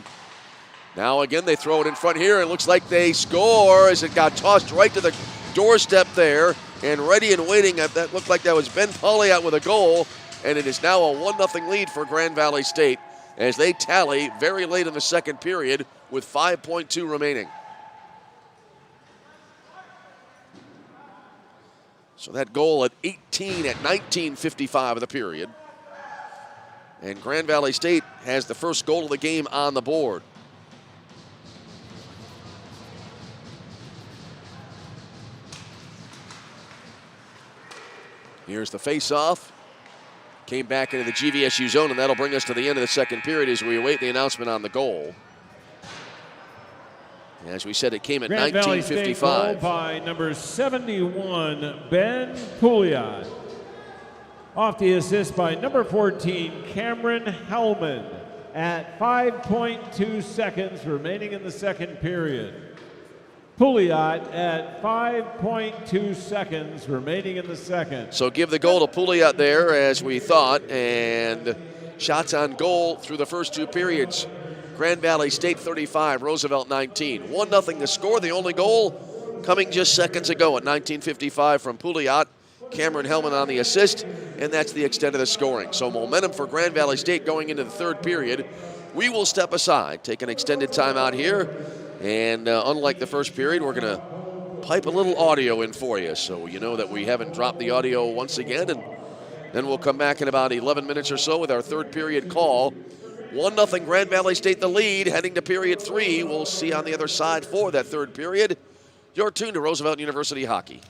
Now again they throw it in front here. It looks like they score as it got tossed right to the doorstep there. And ready and waiting. That looked like that was Ben Polliott with a goal. And it is now a 1-0 lead for Grand Valley State as they tally very late in the second period with 5.2 remaining. So that goal at 18 at 19:55 of the period. And Grand Valley State has the first goal of the game on the board. Here's the face-off. Came back into the GVSU zone, and that'll bring us to the end of the second period as we await the announcement on the goal. As we said, it came at 19:55. By number 71, Ben Pouliot. Off the assist by number 14, Cameron Hellman at 5.2 seconds remaining in the second period. Pouliot at 5.2 seconds remaining in the second. So give the goal to Pouliot there as we thought, and shots on goal through the first two periods. Grand Valley State 35, Roosevelt 19. 1-0 to score. The only goal coming just seconds ago at 19:55 from Pouliot. Cameron Hellman on the assist, and that's the extent of the scoring. So momentum for Grand Valley State going into the third period. We will step aside, take an extended timeout here, and unlike the first period, we're going to pipe a little audio in for you so you know that we haven't dropped the audio once again, and then we'll come back in about 11 minutes or so with our third period call. 1-0 Grand Valley State the lead, heading to period 3. We'll see on the other side for that third period. You're tuned to Roosevelt University Hockey.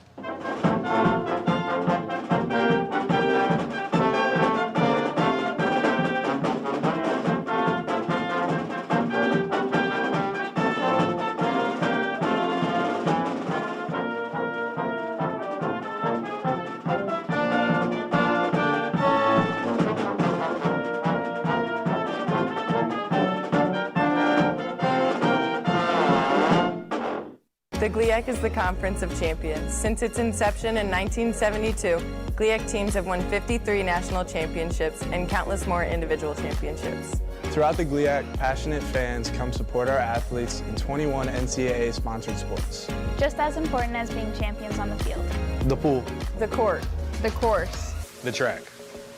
The GLIAC is the Conference of Champions. Since its inception in 1972, GLIAC teams have won 53 national championships and countless more individual championships. Throughout the GLIAC, passionate fans come support our athletes in 21 NCAA-sponsored sports. Just as important as being champions on the field. The pool. The court. The course. The track.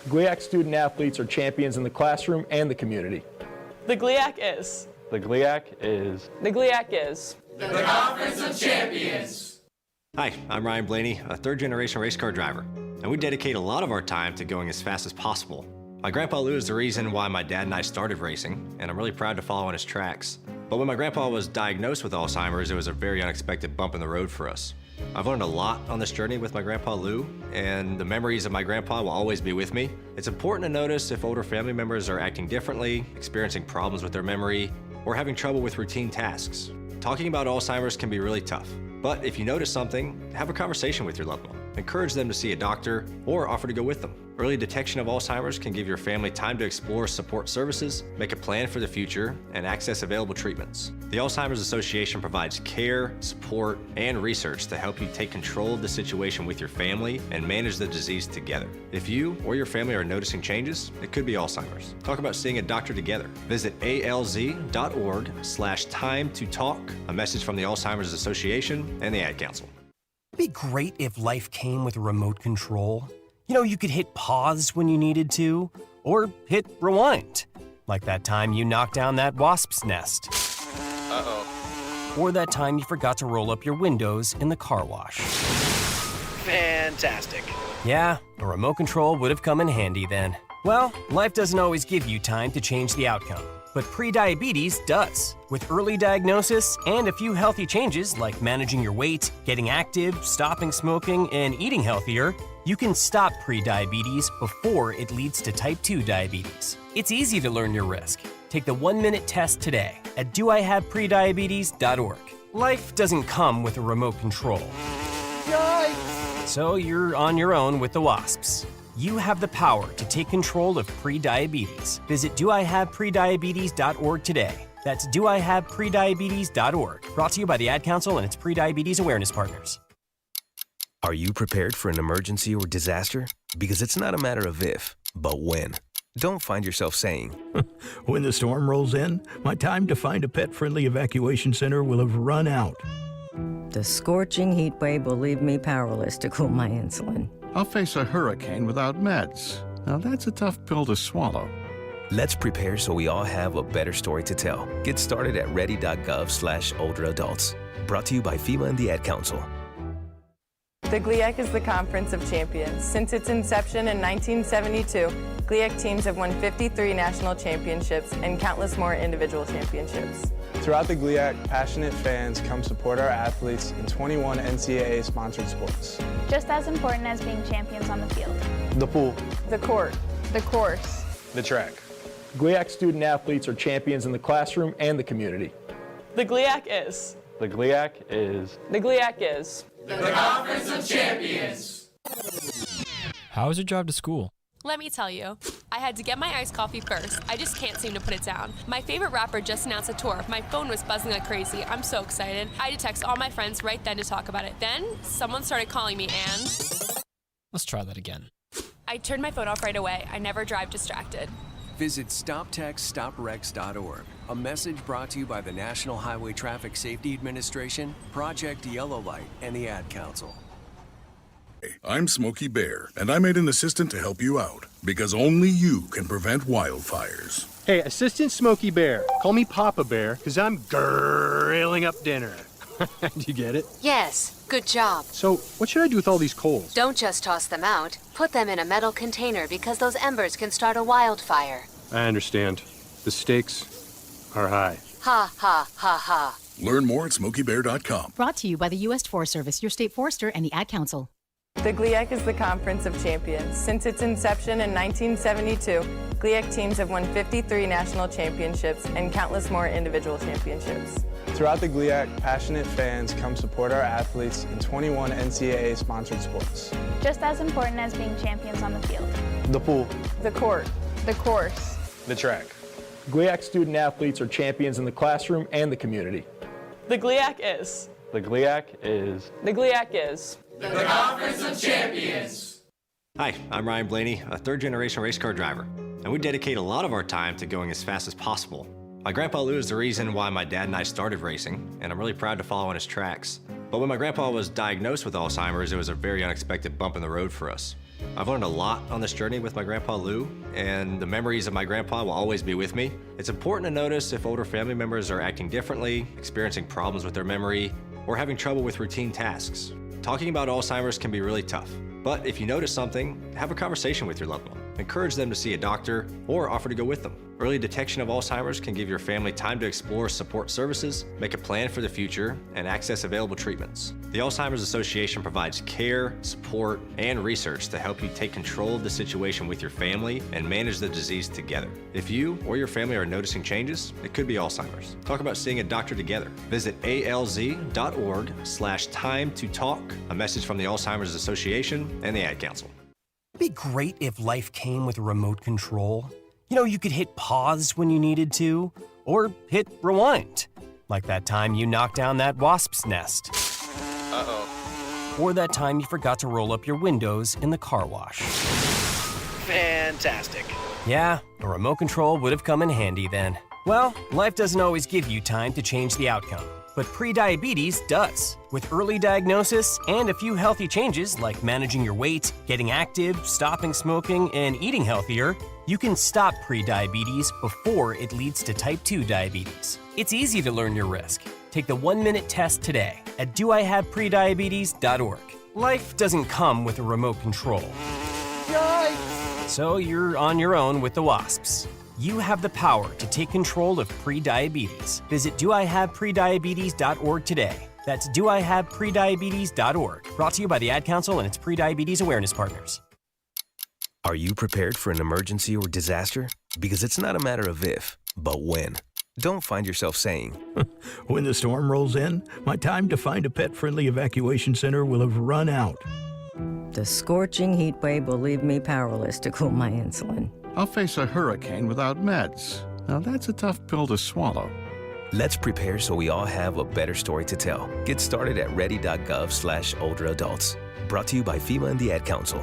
GLIAC student athletes are champions in the classroom and the community. The GLIAC is. The GLIAC is. The GLIAC is. The Conference of Champions. Hi, I'm Ryan Blaney, a third-generation race car driver, and we dedicate a lot of our time to going as fast as possible. My grandpa Lou is the reason why my dad and I started racing, and I'm really proud to follow in his tracks. But when my grandpa was diagnosed with Alzheimer's, it was a very unexpected bump in the road for us. I've learned a lot on this journey with my grandpa Lou, and the memories of my grandpa will always be with me. It's important to notice if older family members are acting differently, experiencing problems with their memory, or having trouble with routine tasks. Talking about Alzheimer's can be really tough, but if you notice something, have a conversation with your loved one. Encourage them to see a doctor or offer to go with them. Early detection of Alzheimer's can give your family time to explore support services, make a plan for the future, and access available treatments. The Alzheimer's Association provides care, support, and research to help you take control of the situation with your family and manage the disease together. If you or your family are noticing changes, it could be Alzheimer's. Talk about seeing a doctor together. Visit alz.org/time to talk. A message from the Alzheimer's Association and the Ad Council. It'd be great if life came with a remote control. You know, you could hit pause when you needed to, or hit rewind. Like that time you knocked down that wasp's nest. Uh-oh. Or that time you forgot to roll up your windows in the car wash. Fantastic. Yeah, a remote control would have come in handy then. Well, life doesn't always give you time to change the outcome, but prediabetes does. With early diagnosis and a few healthy changes like managing your weight, getting active, stopping smoking, and eating healthier, you can stop prediabetes before it leads to type 2 diabetes. It's easy to learn your risk. Take the 1-minute test today at doihaveprediabetes.org. Life doesn't come with a remote control. Yikes! So you're on your own with the wasps. You have the power to take control of prediabetes. Visit doihaveprediabetes.org today. That's doihaveprediabetes.org. Brought to you by the Ad Council and its prediabetes awareness partners. Are you prepared for an emergency or disaster? Because it's not a matter of if, but when. Don't find yourself saying, when the storm rolls in, my time to find a pet-friendly evacuation center will have run out. The scorching heat wave will leave me powerless to cool my insulin. I'll face a hurricane without meds. Now that's a tough pill to swallow. Let's prepare so we all have a better story to tell. Get started at ready.gov/older adults. Brought to you by FEMA and the Ad Council. The GLIAC is the Conference of Champions. Since its inception in 1972, GLIAC teams have won 53 national championships and countless more individual championships. Throughout the GLIAC, passionate fans come support our athletes in 21 NCAA-sponsored sports. Just as important as being champions on the field. The pool. The court. The course. The track. GLIAC student athletes are champions in the classroom and the community. The GLIAC is. The GLIAC is. The GLIAC is. The Conference of Champions. How was your drive to school? Let me tell you, I had to get my iced coffee first. I just can't seem to put it down. My favorite rapper just announced a tour. My phone was buzzing like crazy. I'm so excited. I had to text all my friends right then to talk about it. Then, someone started calling me and... Let's try that again. I turned my phone off right away. I never drive distracted. Visit StopTextStopWrecks.org. A message brought to you by the National Highway Traffic Safety Administration, Project Yellow Light, and the Ad Council. I'm Smokey Bear, and I made an assistant to help you out, because only you can prevent wildfires. Hey, Assistant Smokey Bear. Call me Papa Bear, because I'm grilling up dinner. Do you get it? Yes, good job. So, what should I do with all these coals? Don't just toss them out. Put them in a metal container because those embers can start a wildfire. I understand. The stakes are high. Ha, ha, ha, ha. Learn more at SmokeyBear.com. Brought to you by the U.S. Forest Service, your state forester, and the Ad Council. The GLIAC is the Conference of Champions. Since its inception in 1972, GLIAC teams have won 53 national championships and countless more individual championships. Throughout the GLIAC, passionate fans come support our athletes in 21 NCAA-sponsored sports. Just as important as being champions on the field. The pool. The court. The course. The track. GLIAC student athletes are champions in the classroom and the community. The GLIAC is. The GLIAC is... The GLIAC is... The Conference of Champions. Hi, I'm Ryan Blaney, a third-generation race car driver, and we dedicate a lot of our time to going as fast as possible. My grandpa Lou is the reason why my dad and I started racing, and I'm really proud to follow in his tracks. But when my grandpa was diagnosed with Alzheimer's, it was a very unexpected bump in the road for us. I've learned a lot on this journey with my grandpa Lou, and the memories of my grandpa will always be with me. It's important to notice if older family members are acting differently, experiencing problems with their memory, or having trouble with routine tasks. Talking about Alzheimer's can be really tough, but if you notice something, have a conversation with your loved one. Encourage them to see a doctor or offer to go with them. Early detection of Alzheimer's can give your family time to explore support services, make a plan for the future, and access available treatments. The Alzheimer's Association provides care, support, and research to help you take control of the situation with your family and manage the disease together. If you or your family are noticing changes, it could be Alzheimer's. Talk about seeing a doctor together. Visit alz.org/time to talk. A message from the Alzheimer's Association and the Ad Council. It'd be great if life came with a remote control. You know, you could hit pause when you needed to, or hit rewind. Like that time you knocked down that wasp's nest. Uh-oh. Or that time you forgot to roll up your windows in the car wash. Fantastic. Yeah, a remote control would have come in handy then. Well, life doesn't always give you time to change the outcome, but prediabetes does. With early diagnosis and a few healthy changes like managing your weight, getting active, stopping smoking, and eating healthier, you can stop prediabetes before it leads to type 2 diabetes. It's easy to learn your risk. Take the 1-minute test today at doihaveprediabetes.org. Life doesn't come with a remote control. Yikes! So you're on your own with the wasps. You have the power to take control of prediabetes. Visit doihaveprediabetes.org today. That's doihaveprediabetes.org. Brought to you by the Ad Council and its prediabetes awareness partners. Are you prepared for an emergency or disaster? Because it's not a matter of if, but when. Don't find yourself saying, when the storm rolls in, my time to find a pet-friendly evacuation center will have run out. The scorching heat wave will leave me powerless to cool my insulin. I'll face a hurricane without meds. Now that's a tough pill to swallow. Let's prepare so we all have a better story to tell. Get started at ready.gov/older adults. Brought to you by FEMA and the Ad Council.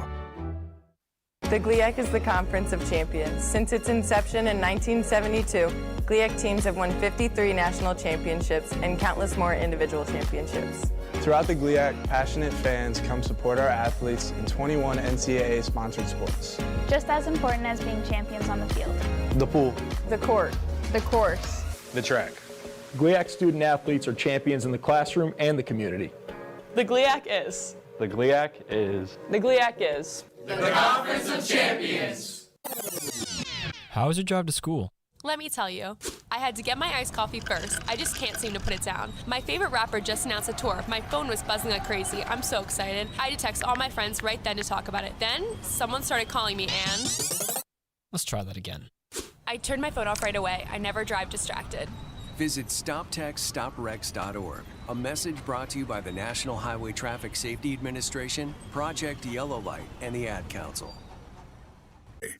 The GLIAC is the Conference of Champions. Since its inception in 1972, GLIAC teams have won 53 national championships and countless more individual championships. Throughout the GLIAC, passionate fans come support our athletes in 21 NCAA-sponsored sports. Just as important as being champions on the field. The pool. The court. The course. The track. GLIAC student athletes are champions in the classroom and the community. The GLIAC is... The GLIAC is... The GLIAC is... The Conference of Champions. How is your drive to school? Let me tell you, I had to get my iced coffee first. I just can't seem to put it down. My favorite rapper just announced a tour. My phone was buzzing like crazy. I'm so excited. I had to text all my friends right then to talk about it. Then, someone started calling me and... Let's try that again. I turned my phone off right away. I never drive distracted. Visit StopTextStopWrecks.org. A message brought to you by the National Highway Traffic Safety Administration, Project Yellow Light, and the Ad Council.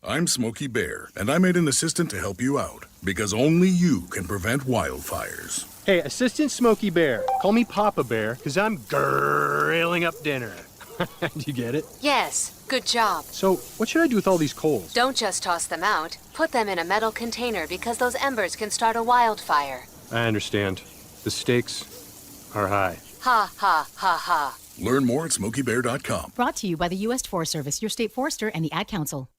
I'm Smokey Bear, and I made an assistant to help you out, because only you can prevent wildfires. Hey, Assistant Smokey Bear, call me Papa Bear, because I'm grilling up dinner. Do you get it? Yes, good job. So, what should I do with all these coals? Don't just toss them out. Put them in a metal container because those embers can start a wildfire. I understand. The stakes are high. Ha, ha, ha, ha. Learn more at SmokeyBear.com. Brought to you by the U.S. Forest Service, your state forester, and the Ad Council.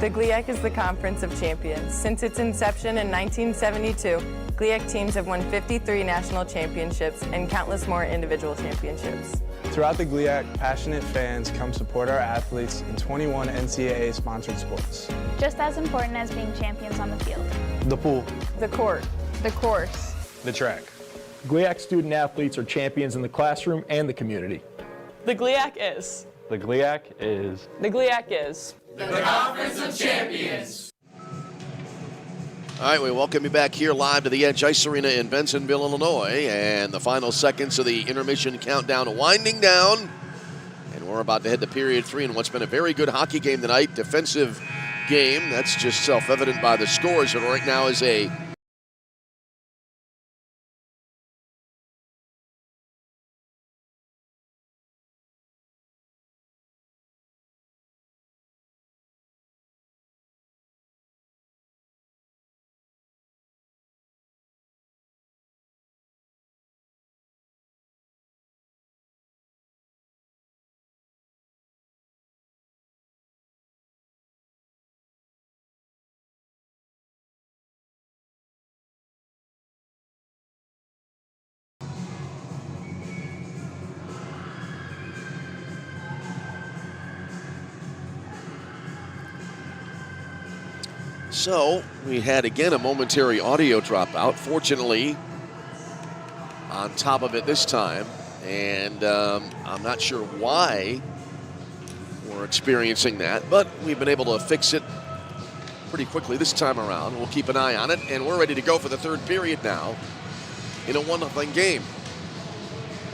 The GLIAC is the Conference of Champions. Since its inception in 1972, GLIAC teams have won 53 national championships and countless more individual championships. Throughout the GLIAC, passionate fans come support our athletes in 21 NCAA-sponsored sports. Just as important as being champions on the field. The pool. The court. The course. The track. GLIAC student athletes are champions in the classroom and the community. The GLIAC is. The GLIAC is. The GLIAC is. The Conference of Champions. All right, we welcome you back here live to the Edge Ice Arena in Bensenville, Illinois, and the final seconds of the intermission countdown winding down. And we're about to head to period 3 in what's been a very good hockey game tonight, defensive game. That's just self-evident by the scores. It right now is a So we had again a momentary audio dropout. Fortunately, on top of it this time, and I'm not sure why we're experiencing that, but we've been able to fix it pretty quickly this time around. We'll keep an eye on it, and we're ready to go for the third period now in a 1-0 game.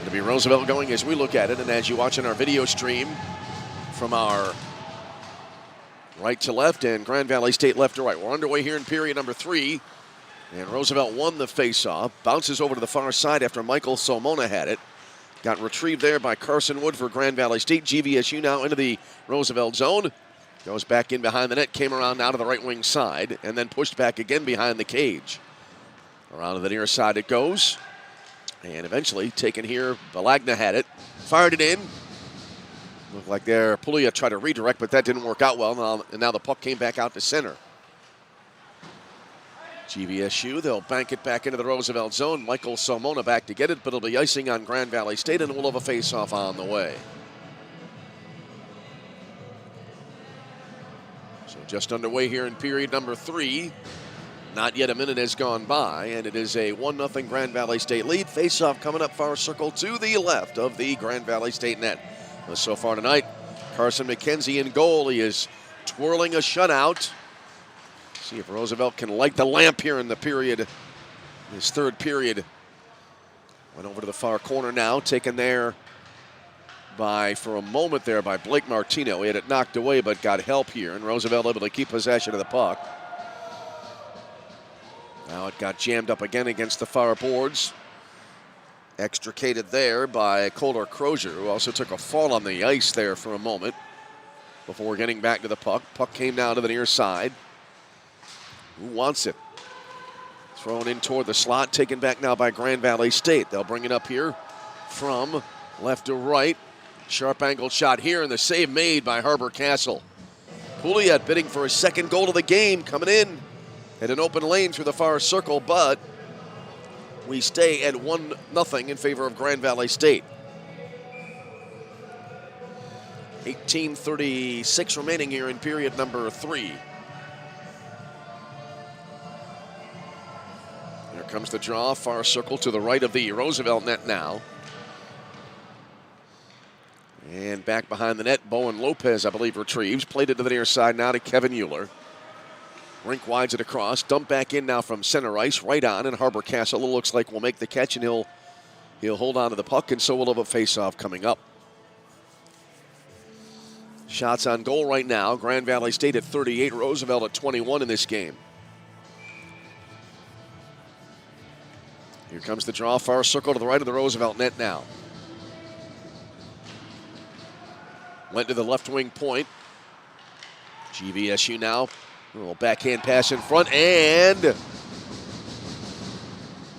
It'll be Roosevelt going as we look at it, and as you watch in our video stream from our right to left and Grand Valley State left to right. We're underway here in period number 3. And Roosevelt won the faceoff. Bounces over to the far side after Michael Somona had it. Got retrieved there by Carson Wood for Grand Valley State. GVSU now into the Roosevelt zone. Goes back in behind the net. Came around now to the right wing side. And then pushed back again behind the cage. Around to the near side it goes. And eventually taken here. Balagna had it. Fired it in. Looked like there, Puglia tried to redirect, but that didn't work out well. And now the puck came back out to center. GVSU, they'll bank it back into the Roosevelt zone. Michael Somona back to get it, but it'll be icing on Grand Valley State, and we'll have a face-off on the way. So just underway here in period number 3. Not yet a minute has gone by, and it is a 1-0 Grand Valley State lead. Face-off coming up far circle to the left of the Grand Valley State net. So far tonight, Carson McKenzie in goal. He is twirling a shutout. See if Roosevelt can light the lamp here in the period. His third period. Went over to the far corner now, taken there for a moment there by Blake Martino. He had it knocked away but got help here, and Roosevelt able to keep possession of the puck. Now it got jammed up again against the far boards. Extricated there by Kohler Crozier, who also took a fall on the ice there for a moment before getting back to the puck. Puck came down to the near side. Who wants it? Thrown in toward the slot, taken back now by Grand Valley State. They'll bring it up here from left to right. Sharp angled shot here, and the save made by Harbor Castle. Pouliot bidding for his second goal of the game, coming in at an open lane through the far circle, but we stay at 1-0 in favor of Grand Valley State. 18:36 remaining here in period number 3. Here comes the draw, far circle to the right of the Roosevelt net now. And back behind the net, Bowen Lopez, I believe, retrieves. Played it to the near side now to Kevin Euler. Rink wides it across. Dump back in now from center ice, right on, and Harbor Castle looks like will make the catch, and he'll hold on to the puck, and so we'll have a face-off coming up. Shots on goal right now. Grand Valley State at 38, Roosevelt at 21 in this game. Here comes the draw, far circle to the right of the Roosevelt net now. Went to the left wing point. GVSU now. A little backhand pass in front, and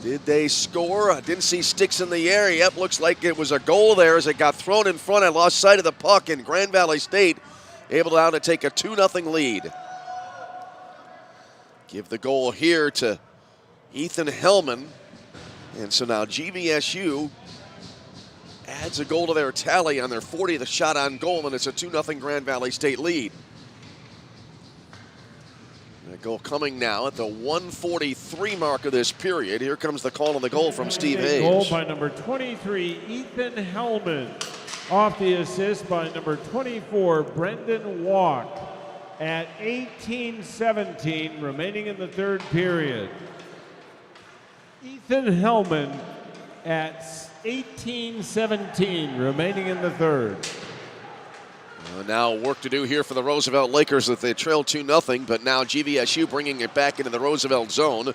did they score? I didn't see sticks in the air. Yep, looks like it was a goal there as it got thrown in front. I lost sight of the puck, and Grand Valley State able now to take a 2-0 lead. Give the goal here to Ethan Hellman. And so now GVSU adds a goal to their tally on their 40th shot on goal, and it's a 2-0 Grand Valley State lead. The goal coming now at the 1:43 mark of this period. Here comes the call on the goal from Steve Hayes. Goal by number 23, Ethan Hellman. Off the assist by number 24, Brendan Walk. At 18:17 remaining in the third period. Ethan Hellman at 18:17 remaining in the third. Now work to do here for the Roosevelt Lakers that they trail 2-0, but now GVSU bringing it back into the Roosevelt zone.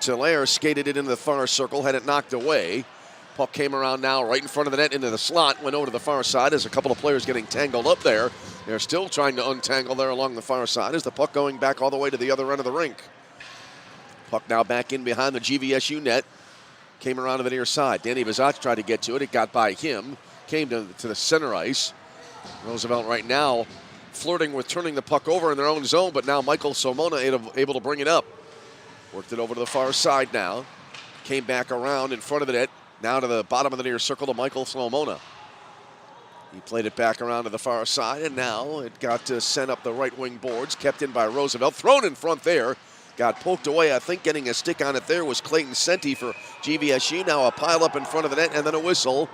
Telaire skated it into the far circle, had it knocked away. Puck came around now right in front of the net into the slot, went over to the far side as a couple of players getting tangled up there. They're still trying to untangle there along the far side as the puck going back all the way to the other end of the rink. Puck now back in behind the GVSU net. Came around to the near side. Danny Bazach tried to get to it. It got by him. Came to the center ice. Roosevelt right now flirting with turning the puck over in their own zone, but now Michael Somona able to bring it up. Worked it over to the far side now. Came back around in front of the net. Now to the bottom of the near circle to Michael Somona. He played it back around to the far side, and now it got sent up the right wing boards. Kept in by Roosevelt. Thrown in front there. Got poked away. I think getting a stick on it there was Clayton Senti for GVSU. Now a pile up in front of the net and then a whistle.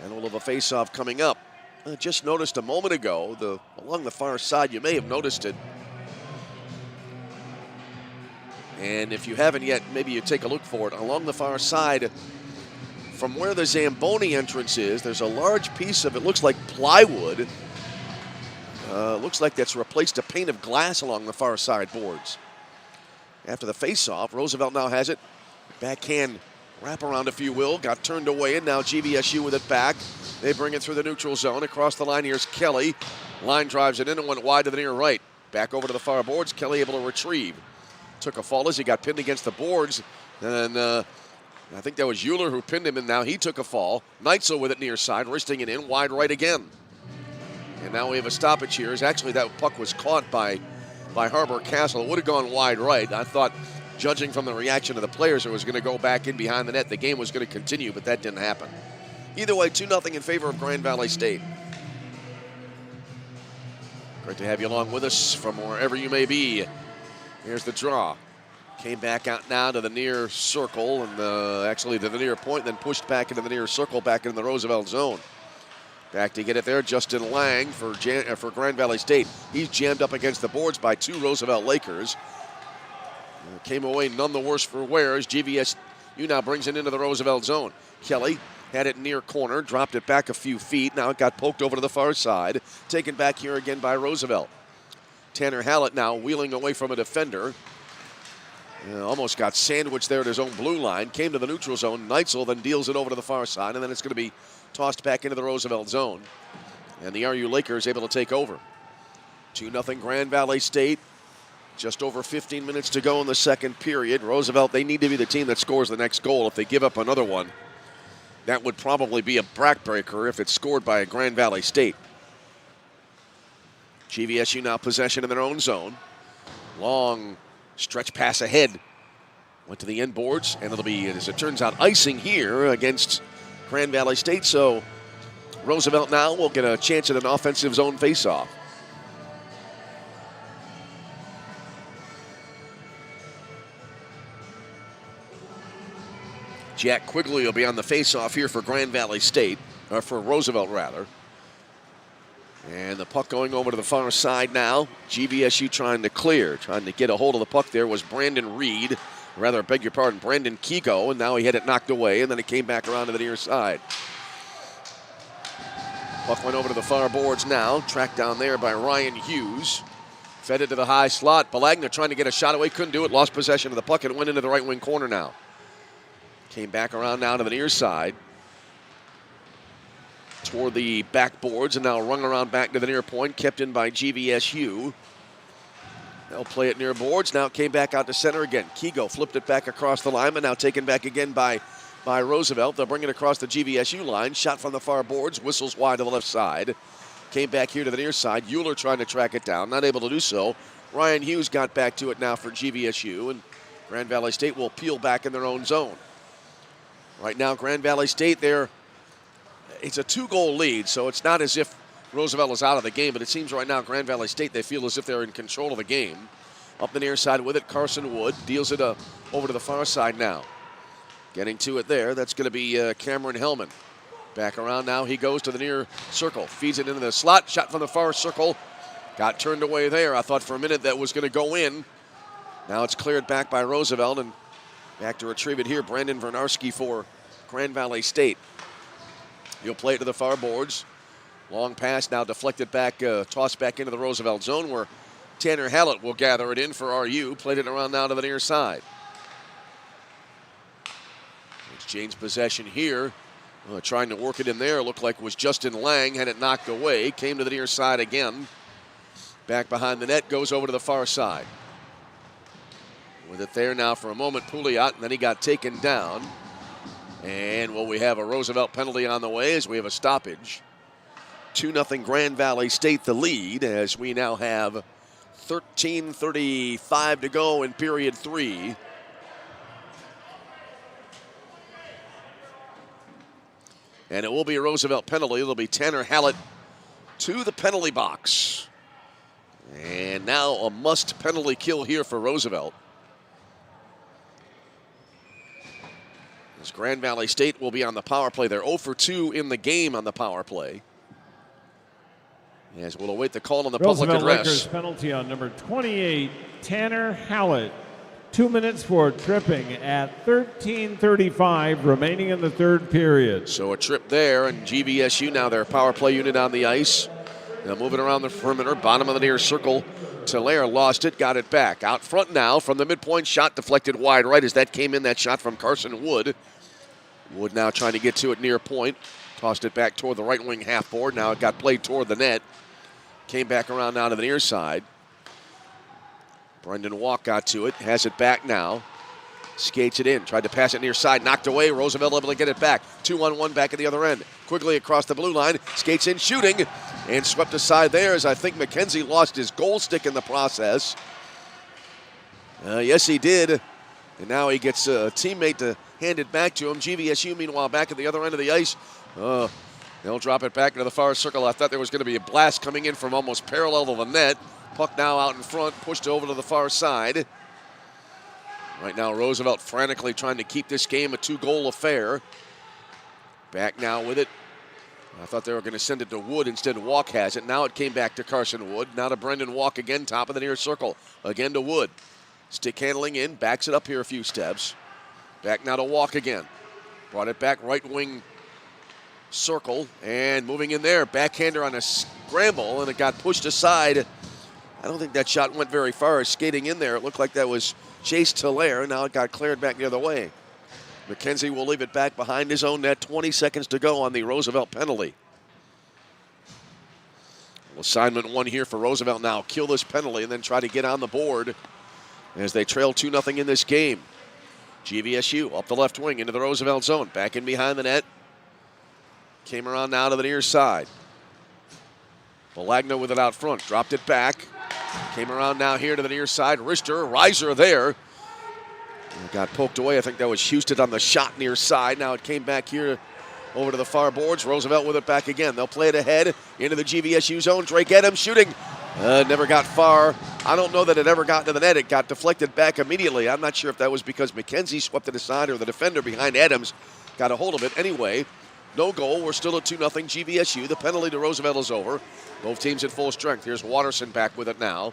And we'll have a face-off coming up. I just noticed a moment ago, along the far side, you may have noticed it. And if you haven't yet, maybe you take a look for it. Along the far side, from where the Zamboni entrance is, there's a large piece of, it looks like plywood. Looks like that's replaced a pane of glass along the far side boards. After the face-off, Roosevelt now has it. Backhand wrap around, if you will. Got turned away, and now GVSU with it back. They bring it through the neutral zone. Across the line, here's Kelly. Line drives it in and went wide to the near right. Back over to the far boards. Kelly able to retrieve. Took a fall as he got pinned against the boards. And I think that was Euler who pinned him, and now he took a fall. Neitzel with it near side, wristing it in, wide right again. And now we have a stoppage here. Actually, that puck was caught by Harbor Castle. It would have gone wide right. I thought, judging from the reaction of the players, it was going to go back in behind the net. The game was going to continue, but that didn't happen. Either way, 2-0 in favor of Grand Valley State. Great to have you along with us from wherever you may be. Here's the draw. Came back out now to the near circle, and actually to the near point, then pushed back into the near circle, back into the Roosevelt zone. Back to get it there, Justin Lang for Grand Valley State. He's jammed up against the boards by two Roosevelt Lakers. Came away none the worse for wear as GVSU now brings it into the Roosevelt zone. Kelly had it near corner, dropped it back a few feet. Now it got poked over to the far side. Taken back here again by Roosevelt. Tanner Hallett now wheeling away from a defender. Almost got sandwiched there at his own blue line. Came to the neutral zone. Neitzel then deals it over to the far side, and then it's going to be tossed back into the Roosevelt zone. And the RU Lakers able to take over. 2-0 Grand Valley State. Just over 15 minutes to go in the second period. Roosevelt, they need to be the team that scores the next goal. If they give up another one, that would probably be a backbreaker if it's scored by a Grand Valley State. GVSU now possession in their own zone. Long stretch pass ahead. Went to the end boards, and it'll be, as it turns out, icing here against Grand Valley State. So Roosevelt now will get a chance at an offensive zone faceoff. Jack Quigley will be on the faceoff here for Grand Valley State, or for Roosevelt rather. And the puck going over to the far side now. GVSU trying to clear, trying to get a hold of the puck there was Brandon Reed. Rather, beg your pardon, Brandon Kiko, and now he had it knocked away, and then it came back around to the near side. Puck went over to the far boards now, tracked down there by Ryan Hughes. Fed it to the high slot. Balagna trying to get a shot away, couldn't do it, lost possession of the puck, and it went into the right wing corner now. Came back around now to the near side. Toward the backboards and now rung around back to the near point, kept in by GVSU. They'll play it near boards. Now it came back out to center again. Kigo flipped it back across the line, but now taken back again by Roosevelt. They'll bring it across the GVSU line. Shot from the far boards, whistles wide to the left side. Came back here to the near side. Euler trying to track it down, not able to do so. Ryan Hughes got back to it now for GVSU, and Grand Valley State will peel back in their own zone. Right now, Grand Valley State, it's a 2-goal lead, so it's not as if Roosevelt is out of the game, but it seems right now Grand Valley State, they feel as if they're in control of the game. Up the near side with it, Carson Wood deals it over to the far side now. Getting to it there, that's going to be Cameron Hellman. Back around now, he goes to the near circle, feeds it into the slot, shot from the far circle. Got turned away there. I thought for a minute that was going to go in. Now it's cleared back by Roosevelt, and back to retrieve it here, Brandon Vernarski for Grand Valley State. He'll play it to the far boards. Long pass now deflected back, tossed back into the Roosevelt zone where Tanner Hallett will gather it in for RU. Played it around now to the near side. Exchange possession here. Trying to work it in there. Looked like it was Justin Lang. Had it knocked away. Came to the near side again. Back behind the net. Goes over to the far side. With it there now for a moment, Pouliot, and then he got taken down. And we have a Roosevelt penalty on the way as we have a stoppage. 2-0 Grand Valley State the lead as we now have 13:35 to go in period 3. And it will be a Roosevelt penalty. It'll be Tanner Hallett to the penalty box. And now a must penalty kill here for Roosevelt. As Grand Valley State will be on the power play. They're 0 for 2 in the game on the power play. As we'll await the call on the Roosevelt public address. Lakers penalty on number 28, Tanner Hallett. 2 minutes for tripping at 13:35 remaining in the third period. So a trip there, and GVSU now their power play unit on the ice. Now moving around the perimeter, bottom of the near circle. Telaire lost it, got it back. Out front now from the midpoint, shot deflected wide right as that came in, that shot from Carson Wood. Wood now trying to get to it near point. Tossed it back toward the right wing half board. Now it got played toward the net. Came back around now to the near side. Brendan Walk got to it, has it back now. Skates it in, tried to pass it near side, knocked away. Roosevelt able to get it back. 2-on-1 back at the other end. Quickly across the blue line, skates in, shooting, and swept aside there as I think McKenzie lost his goal stick in the process. Yes, he did. And now he gets a teammate to hand it back to him. GVSU, meanwhile, back at the other end of the ice. They'll drop it back into the far circle. I thought there was going to be a blast coming in from almost parallel to the net. Puck now out in front, pushed over to the far side. Right now, Roosevelt frantically trying to keep this game a 2-goal affair. Back now with it. I thought they were going to send it to Wood. Instead, Walk has it. Now it came back to Carson Wood. Now to Brendan Walk again, top of the near circle. Again to Wood. Stick handling in, backs it up here a few steps. Back now to Walk again. Brought it back right wing circle and moving in there. Backhander on a scramble and it got pushed aside. I don't think that shot went very far. Skating in there, it looked like that was Chase Telaire. Now it got cleared back the other way. McKenzie will leave it back behind his own net. 20 seconds to go on the Roosevelt penalty. Assignment 1 here for Roosevelt now. Kill this penalty and then try to get on the board as they trail 2-0 in this game. GVSU up the left wing into the Roosevelt zone. Back in behind the net. Came around now to the near side. Balagna with it out front. Dropped it back. Came around now here to the near side. Riser there. It got poked away. I think that was Houston on the shot near side. Now it came back here over to the far boards. Roosevelt with it back again. They'll play it ahead into the GVSU zone. Drake Adams shooting. Never got far. I don't know that it ever got to the net. It got deflected back immediately. I'm not sure if that was because McKenzie swept it aside or the defender behind Adams got a hold of it. Anyway, no goal. We're still at 2-0 GVSU. The penalty to Roosevelt is over. Both teams at full strength. Here's Watterson back with it now.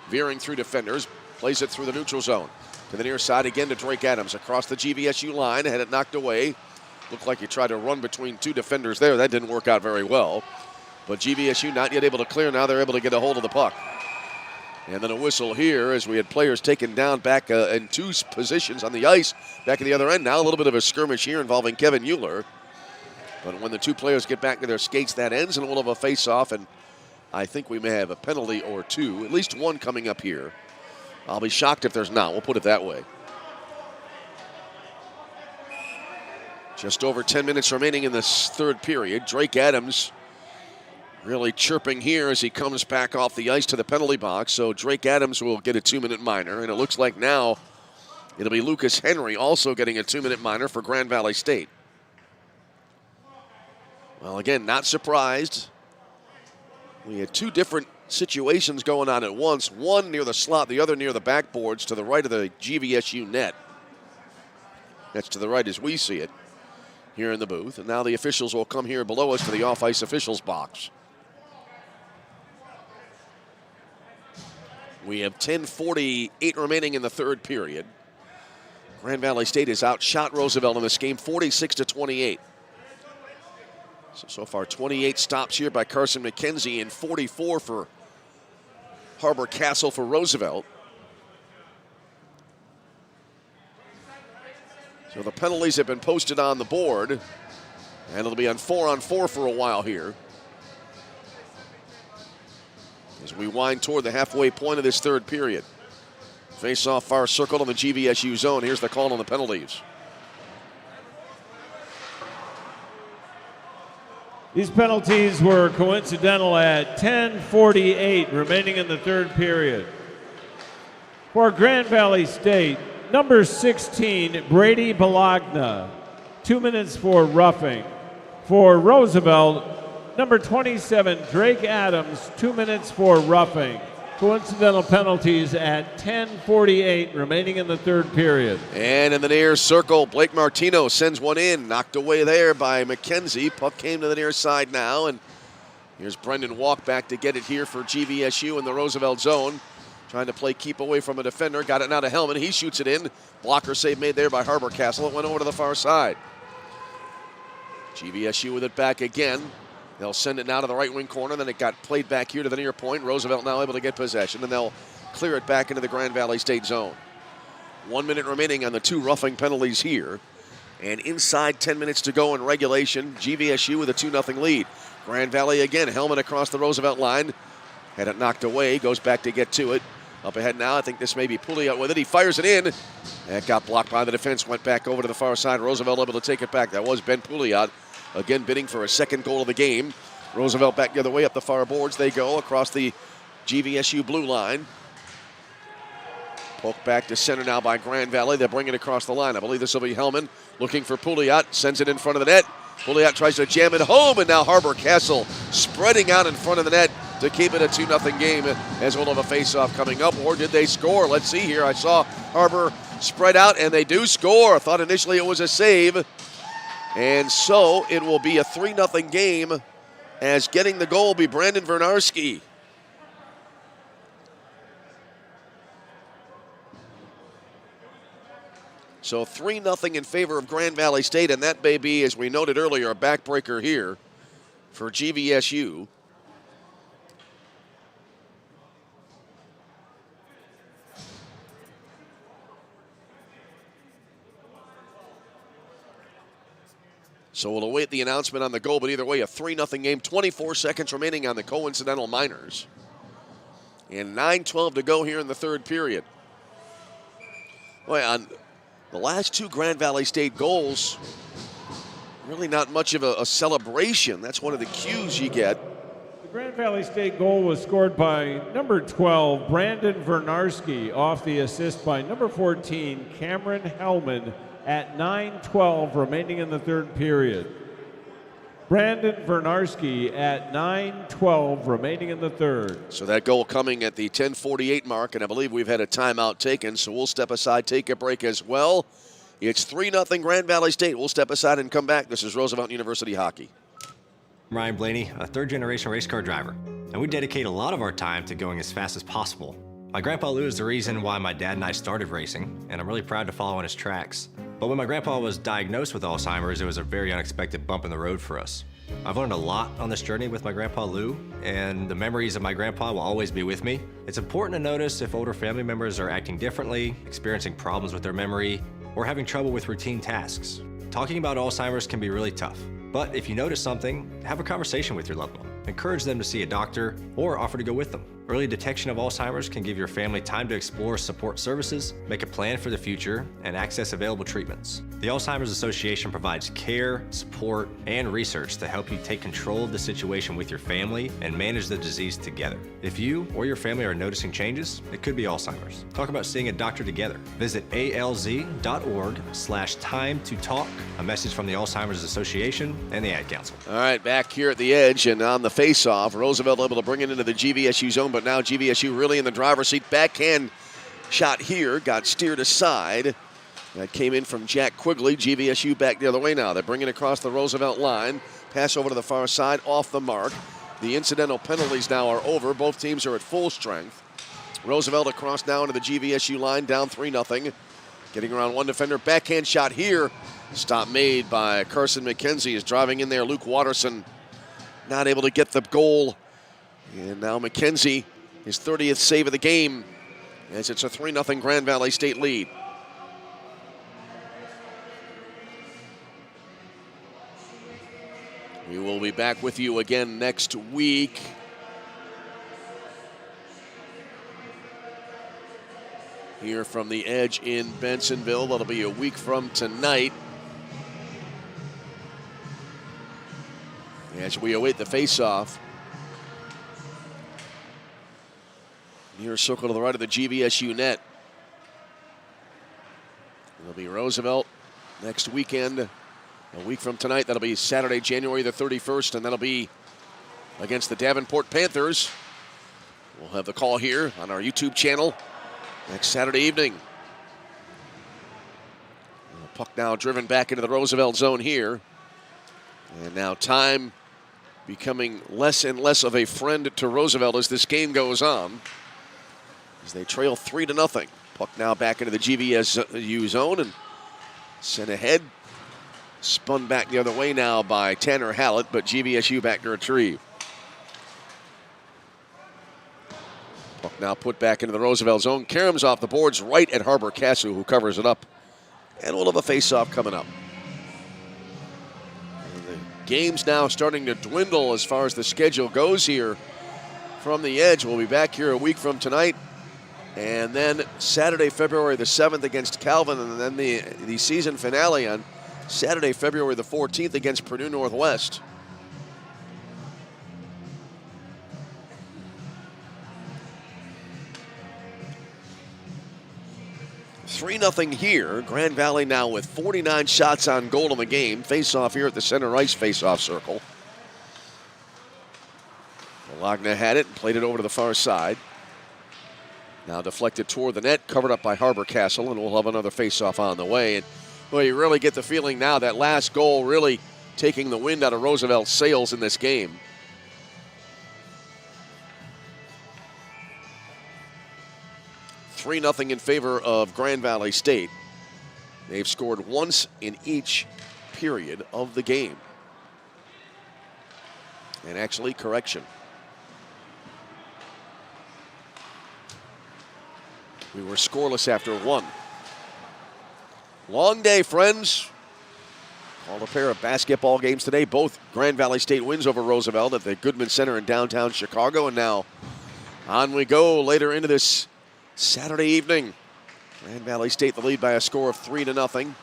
Veering through defenders. Plays it through the neutral zone. To the near side again to Drake Adams. Across the GVSU line. Had it knocked away. Looked like he tried to run between two defenders there. That didn't work out very well. But GVSU not yet able to clear. Now they're able to get a hold of the puck. And then a whistle here as we had players taken down back in two positions on the ice. Back at the other end now. A little bit of a skirmish here involving Kevin Euler. But when the two players get back to their skates, that ends, and we'll have a face-off. And I think we may have a penalty or two, at least one coming up here. I'll be shocked if there's not. We'll put it that way. Just over 10 minutes remaining in this third period. Drake Adams really chirping here as he comes back off the ice to the penalty box. So Drake Adams will get a 2-minute minor, and it looks like now it'll be Lucas Henry also getting a 2-minute minor for Grand Valley State. Well, again, not surprised. We had two different situations going on at once, one near the slot, the other near the backboards to the right of the GVSU net. That's to the right as we see it here in the booth. And now the officials will come here below us to the off-ice officials box. We have 10:48 remaining in the third period. Grand Valley State has outshot Roosevelt in this game 46-28. So far 28 stops here by Carson McKenzie and 44 for Harbor Castle for Roosevelt. So the penalties have been posted on the board, and it'll be on 4-on-4 for a while here as we wind toward the halfway point of this third period. Face-off far circled on the GVSU zone. Here's the call on the penalties. These penalties were coincidental at 10:48 remaining in the third period. For Grand Valley State, number 16, Brady Bologna, 2 minutes for roughing. For Roosevelt, number 27, Drake Adams, 2 minutes for roughing. Coincidental penalties at 10:48 remaining in the third period. And in the near circle, Blake Martino sends one in, knocked away there by McKenzie. Puck came to the near side now, and here's Brendan Walk back to get it here for GVSU in the Roosevelt zone. Trying to play keep away from a defender, got it now to Hellman. He shoots it in. Blocker save made there by Harbor Castle. It went over to the far side. GVSU with it back again. They'll send it now to the right wing corner. Then it got played back here to the near point. Roosevelt now able to get possession, and they'll clear it back into the Grand Valley State zone. 1 minute remaining on the two roughing penalties here. And inside 10 minutes to go in regulation, GVSU with a 2-0 lead. Grand Valley again, Hellman across the Roosevelt line. Had it knocked away, goes back to get to it. Up ahead now, I think this may be Pouliot with it. He fires it in. That got blocked by the defense, went back over to the far side. Roosevelt able to take it back. That was Ben Pouliot. Again, bidding for a second goal of the game. Roosevelt back the other way up the far boards. They go across the GVSU blue line. Poked back to center now by Grand Valley. They'll bring it across the line. I believe this will be Hellman looking for Pouliot. Sends it in front of the net. Pouliot tries to jam it home, and now Harbor Castle spreading out in front of the net to keep it a 2-0 game as we'll have a face-off coming up. Or did they score? Let's see here. I saw Harbor spread out, and they do score. I thought initially it was a save. And so it will be a 3-0 game as getting the goal will be Brandon Vernarski. So 3-0 in favor of Grand Valley State, and that may be, as we noted earlier, a backbreaker here for GVSU. So we'll await the announcement on the goal, but either way, a 3-0 game, 24 seconds remaining on the coincidental minors. And 9:12 to go here in the third period. Boy, on the last two Grand Valley State goals, really not much of a celebration. That's one of the cues you get. The Grand Valley State goal was scored by number 12, Brandon Vernarski, off the assist by number 14, Cameron Hellman, at 9:12 remaining in the third period. Brandon Vernarski at 9:12 remaining in the third. So that goal coming at the 10:48 mark, and I believe we've had a timeout taken, so we'll step aside, take a break as well. It's 3-0 Grand Valley State. We'll step aside and come back. This is Roosevelt University Hockey. I'm Ryan Blaney, a third-generation race car driver, and we dedicate a lot of our time to going as fast as possible. My grandpa Lou is the reason why my dad and I started racing, and I'm really proud to follow in his tracks. But when my grandpa was diagnosed with Alzheimer's, it was a very unexpected bump in the road for us. I've learned a lot on this journey with my grandpa Lou, and the memories of my grandpa will always be with me. It's important to notice if older family members are acting differently, experiencing problems with their memory, or having trouble with routine tasks. Talking about Alzheimer's can be really tough, but if you notice something, have a conversation with your loved one. Encourage them to see a doctor or offer to go with them. Early detection of Alzheimer's can give your family time to explore support services, make a plan for the future, and access available treatments. The Alzheimer's Association provides care, support, and research to help you take control of the situation with your family and manage the disease together. If you or your family are noticing changes, it could be Alzheimer's. Talk about seeing a doctor together. Visit alz.org/time to talk. A message from the Alzheimer's Association and the Ad Council. All right, back here at the edge and on the face-off, Roosevelt able to bring it into the GVSU zone, but now GVSU really in the driver's seat. Backhand shot here, got steered aside. That came in from Jack Quigley. GVSU back the other way now. They're bringing it across the Roosevelt line. Pass over to the far side, off the mark. The incidental penalties now are over. Both teams are at full strength. Roosevelt across now into the GVSU line, down 3-0. Getting around one defender. Backhand shot here. Stop made by Carson McKenzie. Is driving in there. Luke Watterson not able to get the goal. And now McKenzie, his 30th save of the game, as it's a 3-0 Grand Valley State lead. We will be back with you again next week. Here from the edge in Bensonville. That'll be a week from tonight. As we await the face-off. Near circle to the right of the GVSU net. It'll be Roosevelt next weekend. A week from tonight, that'll be Saturday, January the 31st, and that'll be against the Davenport Panthers. We'll have the call here on our YouTube channel next Saturday evening. The puck now driven back into the Roosevelt zone here. And now time becoming less and less of a friend to Roosevelt as this game goes on, as they trail 3-0. Puck now back into the GVSU zone and sent ahead. Spun back the other way now by Tanner Hallett, but GVSU back to retrieve. Puck now put back into the Roosevelt zone. Karam's off the boards right at Harbor Cassu, who covers it up. And we'll have a face-off coming up. Game's now starting to dwindle as far as the schedule goes here from the edge. We'll be back here a week from tonight. And then Saturday, February the 7th against Calvin, and then the season finale on Saturday, February the 14th against Purdue Northwest. (3-0) here. Grand Valley now with 49 shots on goal in the game. Face-off here at the center ice face-off circle. Bologna had it and played it over to the far side. Now deflected toward the net, covered up by Harbor Castle, and we'll have another face-off on the way. And well, you really get the feeling now that last goal really taking the wind out of Roosevelt's sails in this game. (3-0) in favor of Grand Valley State. They've scored once in each period of the game. And actually, correction. We were scoreless after one. Long day, friends. Called a pair of basketball games today. Both Grand Valley State wins over Roosevelt at the Goodman Center in downtown Chicago. And now on we go later into this Saturday evening. Grand Valley State the lead by a score of 3-0.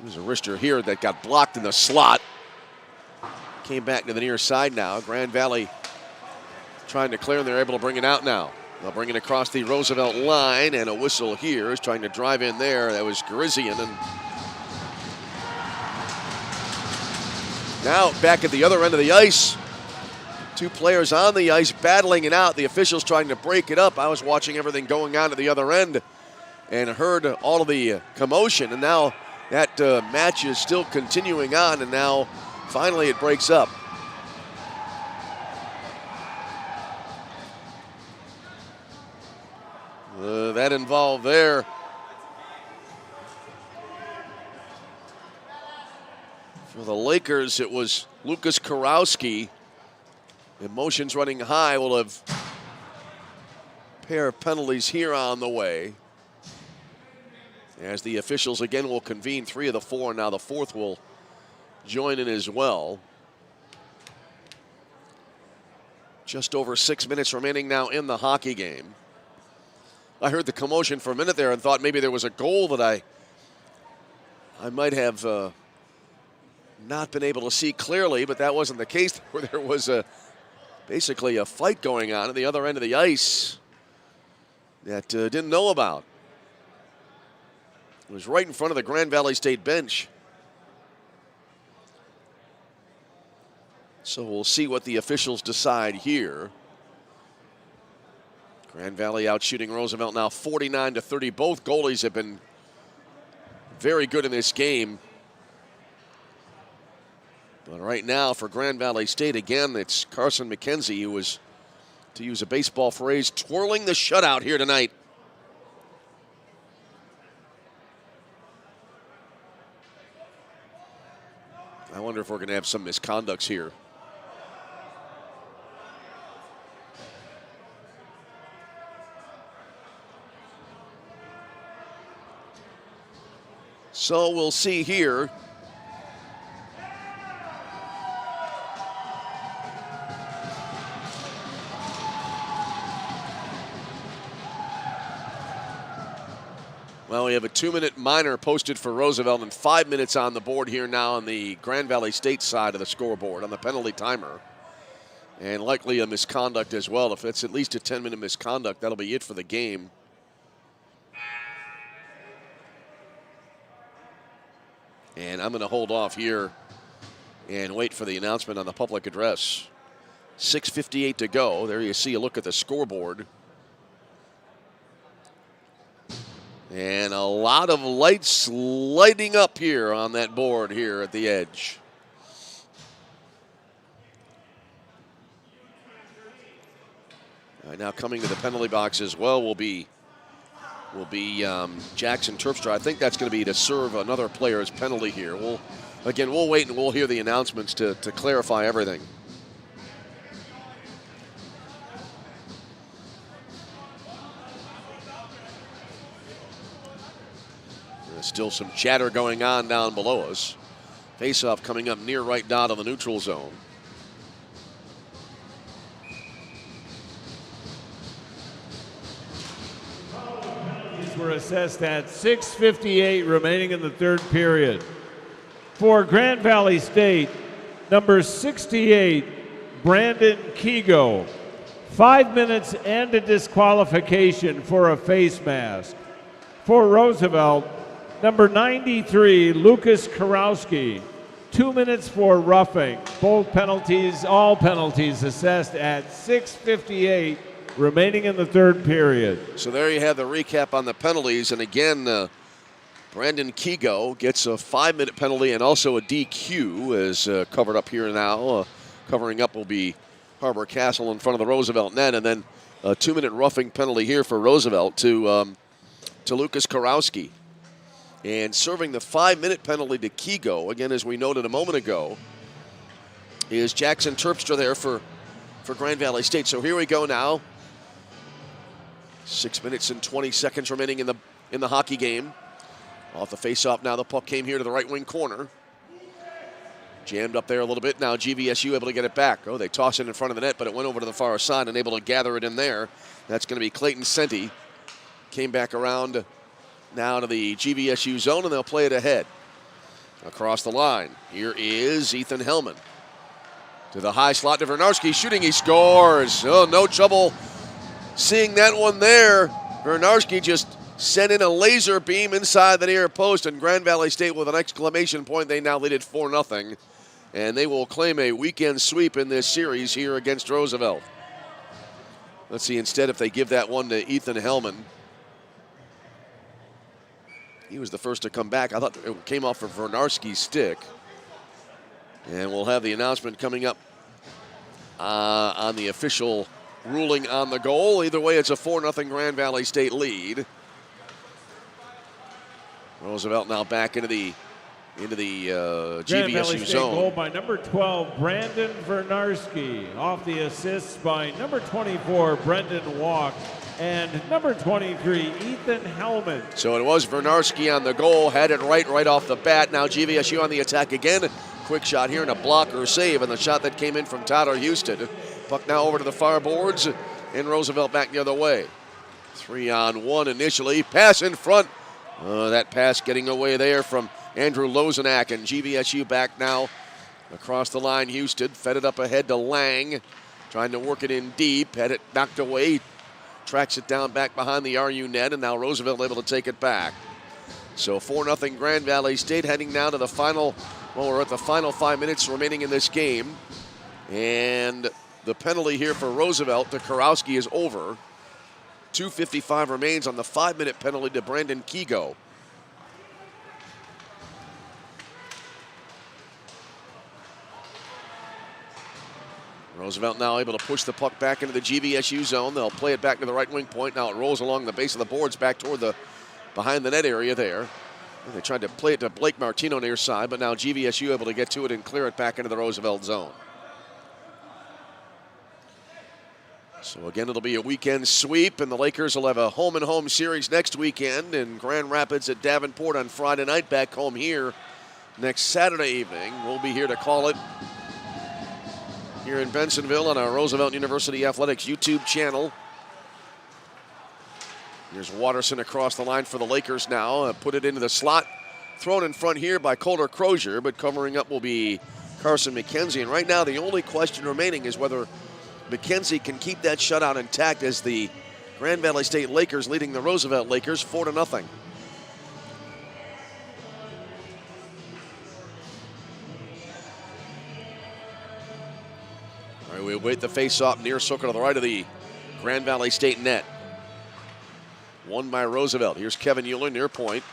There's a wrister here that got blocked in the slot. Came back to the near side now. Grand Valley trying to clear, and they're able to bring it out now. They'll bring it across the Roosevelt line, and a whistle here is trying to drive in there. That was Garizian. And now back at the other end of the ice. Two players on the ice battling it out. The officials trying to break it up. I was watching everything going on at the other end and heard all of the commotion. And now that match is still continuing on, and now finally it breaks up. That involved there. For the Lakers, it was Lucas Karowski. Emotions running high. Will have a pair of penalties here on the way. As the officials again will convene 3 of the 4. Now the 4th will join in as well. Just over 6 minutes remaining now in the hockey game. I heard the commotion for a minute there and thought maybe there was a goal that I might have not been able to see clearly, but that wasn't the case. Where there was basically a fight going on at the other end of the ice that didn't know about. It was right in front of the Grand Valley State bench. So we'll see what the officials decide here. Grand Valley out shooting Roosevelt now 49-30. Both goalies have been very good in this game. But right now for Grand Valley State, again, it's Carson McKenzie who was, to use a baseball phrase, twirling the shutout here tonight. I wonder if we're going to have some misconducts here. So we'll see here. Well, we have a 2-minute minor posted for Roosevelt and 5 minutes on the board here now on the Grand Valley State side of the scoreboard on the penalty timer. And likely a misconduct as well. If it's at least a 10-minute misconduct, that'll be it for the game. And I'm going to hold off here and wait for the announcement on the public address. 6:58 to go. There you see a look at the scoreboard. And a lot of lights lighting up here on that board here at the edge. All right, now coming to the penalty box as well will be Jackson Terpstra. I think that's going to be to serve another player's penalty here. We'll wait and we'll hear the announcements to clarify everything. There's still some chatter going on down below us. Faceoff coming up near right dot of the neutral zone. These were assessed at 6:58 remaining in the third period. For Grand Valley State, number 68, Brandon Kigo. 5 minutes and a disqualification for a face mask. For Roosevelt, number 93, Lucas Karowski. 2 minutes for roughing. All penalties assessed at 6:58 remaining in the third period. So there you have the recap on the penalties. And again, Brandon Kigo gets a 5-minute penalty and also a DQ as covered up here now. Covering up will be Harbor Castle in front of the Roosevelt net. And then a 2-minute roughing penalty here for Roosevelt to Lucas Karowski. And serving the 5-minute penalty to Kigo, again, as we noted a moment ago, is Jackson Terpstra there for Grand Valley State. So here we go now. 6 minutes and 20 seconds remaining in the hockey game. Off the face-off now, the puck came here to the right wing corner. Jammed up there a little bit. Now GVSU able to get it back. Oh, they toss it in front of the net, but it went over to the far side and able to gather it in there. That's going to be Clayton Senti. Came back around now to the GVSU zone, and they'll play it ahead. Across the line, here is Ethan Hellman. To the high slot to Vernarski, shooting, he scores. Oh, no trouble seeing that one there. Vernarski just sent in a laser beam inside the near post, and Grand Valley State with an exclamation point. They now lead it 4-0, and they will claim a weekend sweep in this series here against Roosevelt. Let's see instead if they give that one to Ethan Hellman. He was the first to come back. I thought it came off of Vernarski's stick. And we'll have the announcement coming up on the official ruling on the goal. Either way, it's a 4-0 Grand Valley State lead. Roosevelt now back into the GVSU zone. Goal by number 12, Brandon Vernarski. Off the assists by number 24, Brendan Walk. And number 23, Ethan Hellman. So it was Vernarski on the goal, had it right off the bat. Now GVSU on the attack again. Quick shot here and a blocker save, and the shot that came in from Tyler Houston Puck now over to the far boards, and Roosevelt back the other way. 3-on-1 initially. Pass in front. That pass getting away there from Andrew Lozenak, and GVSU back now across the line. Houston fed it up ahead to Lang, trying to work it in deep. Had it knocked away. Tracks it down back behind the RU net, and now Roosevelt able to take it back. So 4-0 Grand Valley State heading now to the final. Well, we're at the final 5 minutes remaining in this game. And the penalty here for Roosevelt to Kurowski is over. 2:55 remains on the 5-minute penalty to Brandon Kigo. Roosevelt now able to push the puck back into the GVSU zone. They'll play it back to the right wing point. Now it rolls along the base of the boards back toward the behind the net area there. And they tried to play it to Blake Martino near side, but now GVSU able to get to it and clear it back into the Roosevelt zone. So again, it'll be a weekend sweep, and the Lakers will have a home-and-home series next weekend in Grand Rapids at Davenport on Friday night. Back home here next Saturday evening. We'll be here to call it here in Bensonville on our Roosevelt University Athletics YouTube channel. Here's Watterson across the line for the Lakers now. Put it into the slot. Thrown in front here by Colter Crozier, but covering up will be Carson McKenzie. And right now, the only question remaining is whether McKenzie can keep that shutout intact as the Grand Valley State Lakers leading the Roosevelt Lakers 4-0. All right, we await the face-off near circle to the right of the Grand Valley State net. Won by Roosevelt. Here's Kevin Euler near point.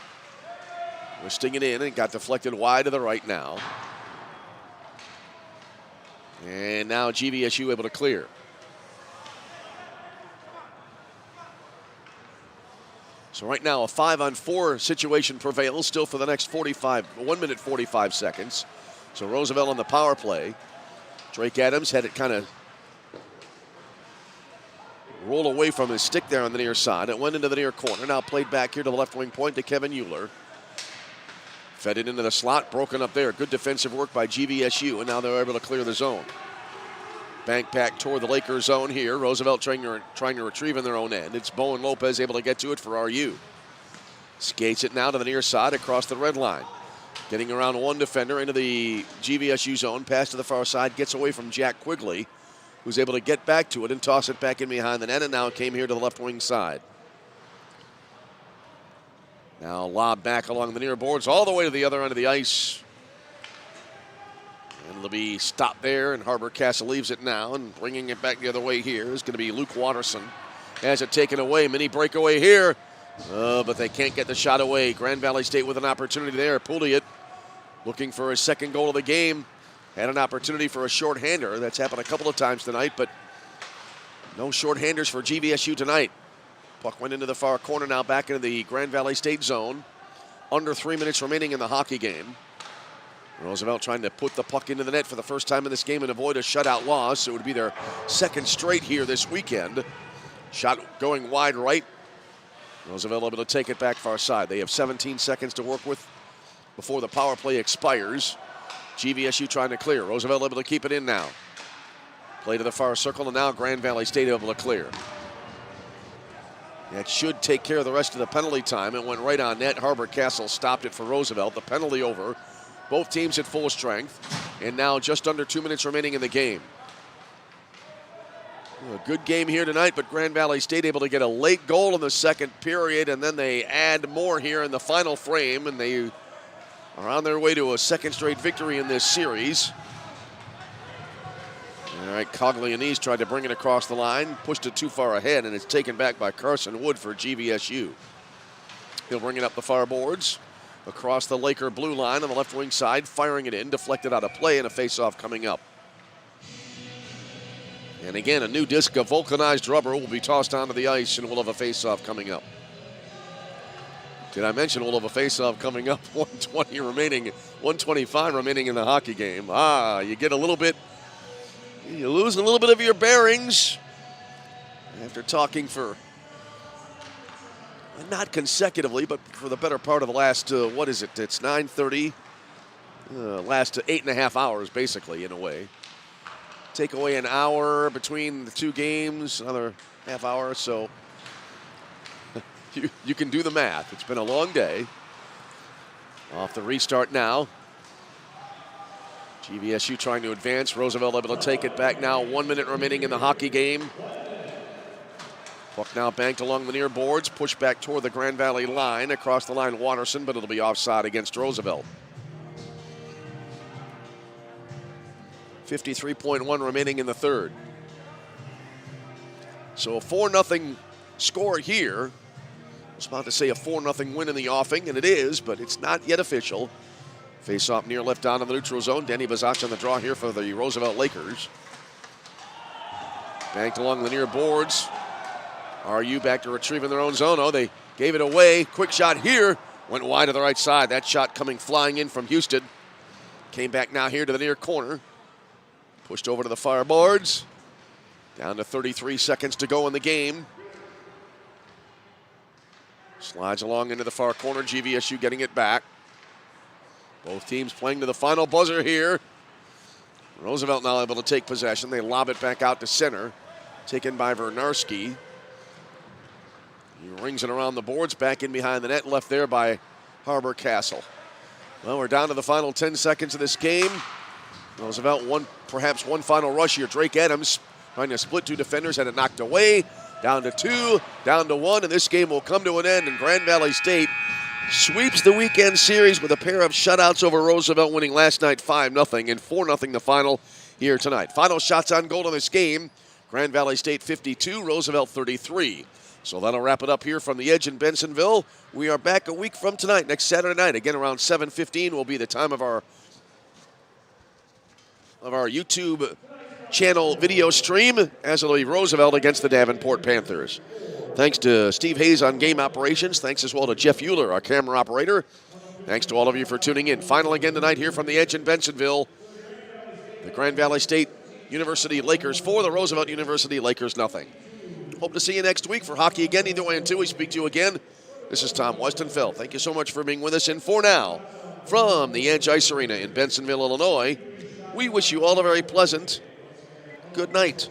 Twisting it in and got deflected wide to the right now. And now GVSU able to clear. So right now a 5-on-4 situation prevails still for the next 1 minute 45 seconds. So Roosevelt on the power play. Drake Adams had it kind of roll away from his stick there on the near side. It went into the near corner. Now played back here to the left wing point to Kevin Euler. Fed it into the slot, broken up there. Good defensive work by GVSU, and now they're able to clear the zone. Bank back toward the Lakers zone here. Roosevelt trying to retrieve in their own end. It's Bowen Lopez able to get to it for RU. Skates it now to the near side across the red line. Getting around one defender into the GVSU zone. Pass to the far side, gets away from Jack Quigley, who's able to get back to it and toss it back in behind the net, and now came here to the left wing side. Now lob back along the near boards all the way to the other end of the ice. And it'll be stopped there, and Harbor Castle leaves it now, and bringing it back the other way here is going to be Luke Watterson. Has it taken away, mini breakaway here, but they can't get the shot away. Grand Valley State with an opportunity there. Pouliot looking for his second goal of the game. Had an opportunity for a shorthander. That's happened a couple of times tonight, but no shorthanders for GVSU tonight. Puck went into the far corner now, back into the Grand Valley State zone. Under 3 minutes remaining in the hockey game. Roosevelt trying to put the puck into the net for the first time in this game and avoid a shutout loss. It would be their second straight here this weekend. Shot going wide right. Roosevelt able to take it back far side. They have 17 seconds to work with before the power play expires. GVSU trying to clear. Roosevelt able to keep it in now. Play to the far circle, and now Grand Valley State able to clear. That should take care of the rest of the penalty time. It went right on net. Harbor Castle stopped it for Roosevelt. The penalty over. Both teams at full strength. And now just under 2 minutes remaining in the game. A good game here tonight, but Grand Valley State able to get a late goal in the second period, and then they add more here in the final frame, and they are on their way to a second straight victory in this series. All right, Coglianese tried to bring it across the line, pushed it too far ahead, and it's taken back by Carson Wood for GVSU. He'll bring it up the far boards, across the Laker blue line on the left wing side, firing it in, deflected out of play, and a face-off coming up. And again, a new disc of vulcanized rubber will be tossed onto the ice, and we'll have a face-off coming up. Did I mention we'll have a face-off coming up? 125 remaining in the hockey game. You get a little bit, you lose a little bit of your bearings after talking for, not consecutively, but for the better part of the last, what is it? It's 9:30, last 8.5 hours, basically, in a way. take away an hour between the two games, another half hour or so. You can do the math. It's been a long day. Off the restart now. GVSU trying to advance. Roosevelt able to take it back now. 1 minute remaining in the hockey game. Puck now banked along the near boards. Pushed back toward the Grand Valley line. Across the line, Watterson, but it'll be offside against Roosevelt. 53.1 remaining in the third. So a 4-0 score here. I was about to say a 4-0 win in the offing, and it is, but it's not yet official. Face-off near left down in the neutral zone. Denny Bazac on the draw here for the Roosevelt Lakers. Banked along the near boards. RU back to retrieving their own zone. Oh, they gave it away. Quick shot here. Went wide to the right side. That shot coming flying in from Houston. Came back now here to the near corner. Pushed over to the far boards. Down to 33 seconds to go in the game. Slides along into the far corner. GVSU getting it back. Both teams playing to the final buzzer here. Roosevelt now able to take possession. They lob it back out to center. Taken by Vernarski. He rings it around the boards. Back in behind the net. Left there by Harbor Castle. Well, we're down to the final 10 seconds of this game. Roosevelt perhaps one final rush here. Drake Adams trying to split two defenders. Had it knocked away. Down to 2, down to 1, and this game will come to an end. And Grand Valley State sweeps the weekend series with a pair of shutouts over Roosevelt, winning last night 5-0 and 4-0 the final here tonight. Final shots on goal in this game. Grand Valley State 52, Roosevelt 33. So that'll wrap it up here from the Edge in Bensonville. We are back a week from tonight, next Saturday night. Again, around 7:15 will be the time of our YouTube channel video stream, as it'll be Roosevelt against the Davenport Panthers. Thanks to Steve Hayes on game operations. Thanks as well to Jeff Euler, our camera operator. Thanks to all of you for tuning in. Final again tonight here from the Edge in Bensonville. The Grand Valley State University Lakers 4, the Roosevelt University Lakers nothing. Hope to see you next week for hockey again. Either way, until we speak to you again, this is Tom Westenfeld. Thank you so much for being with us. And for now, from the Edge Ice Arena in Bensonville, Illinois, we wish you all a very pleasant good night.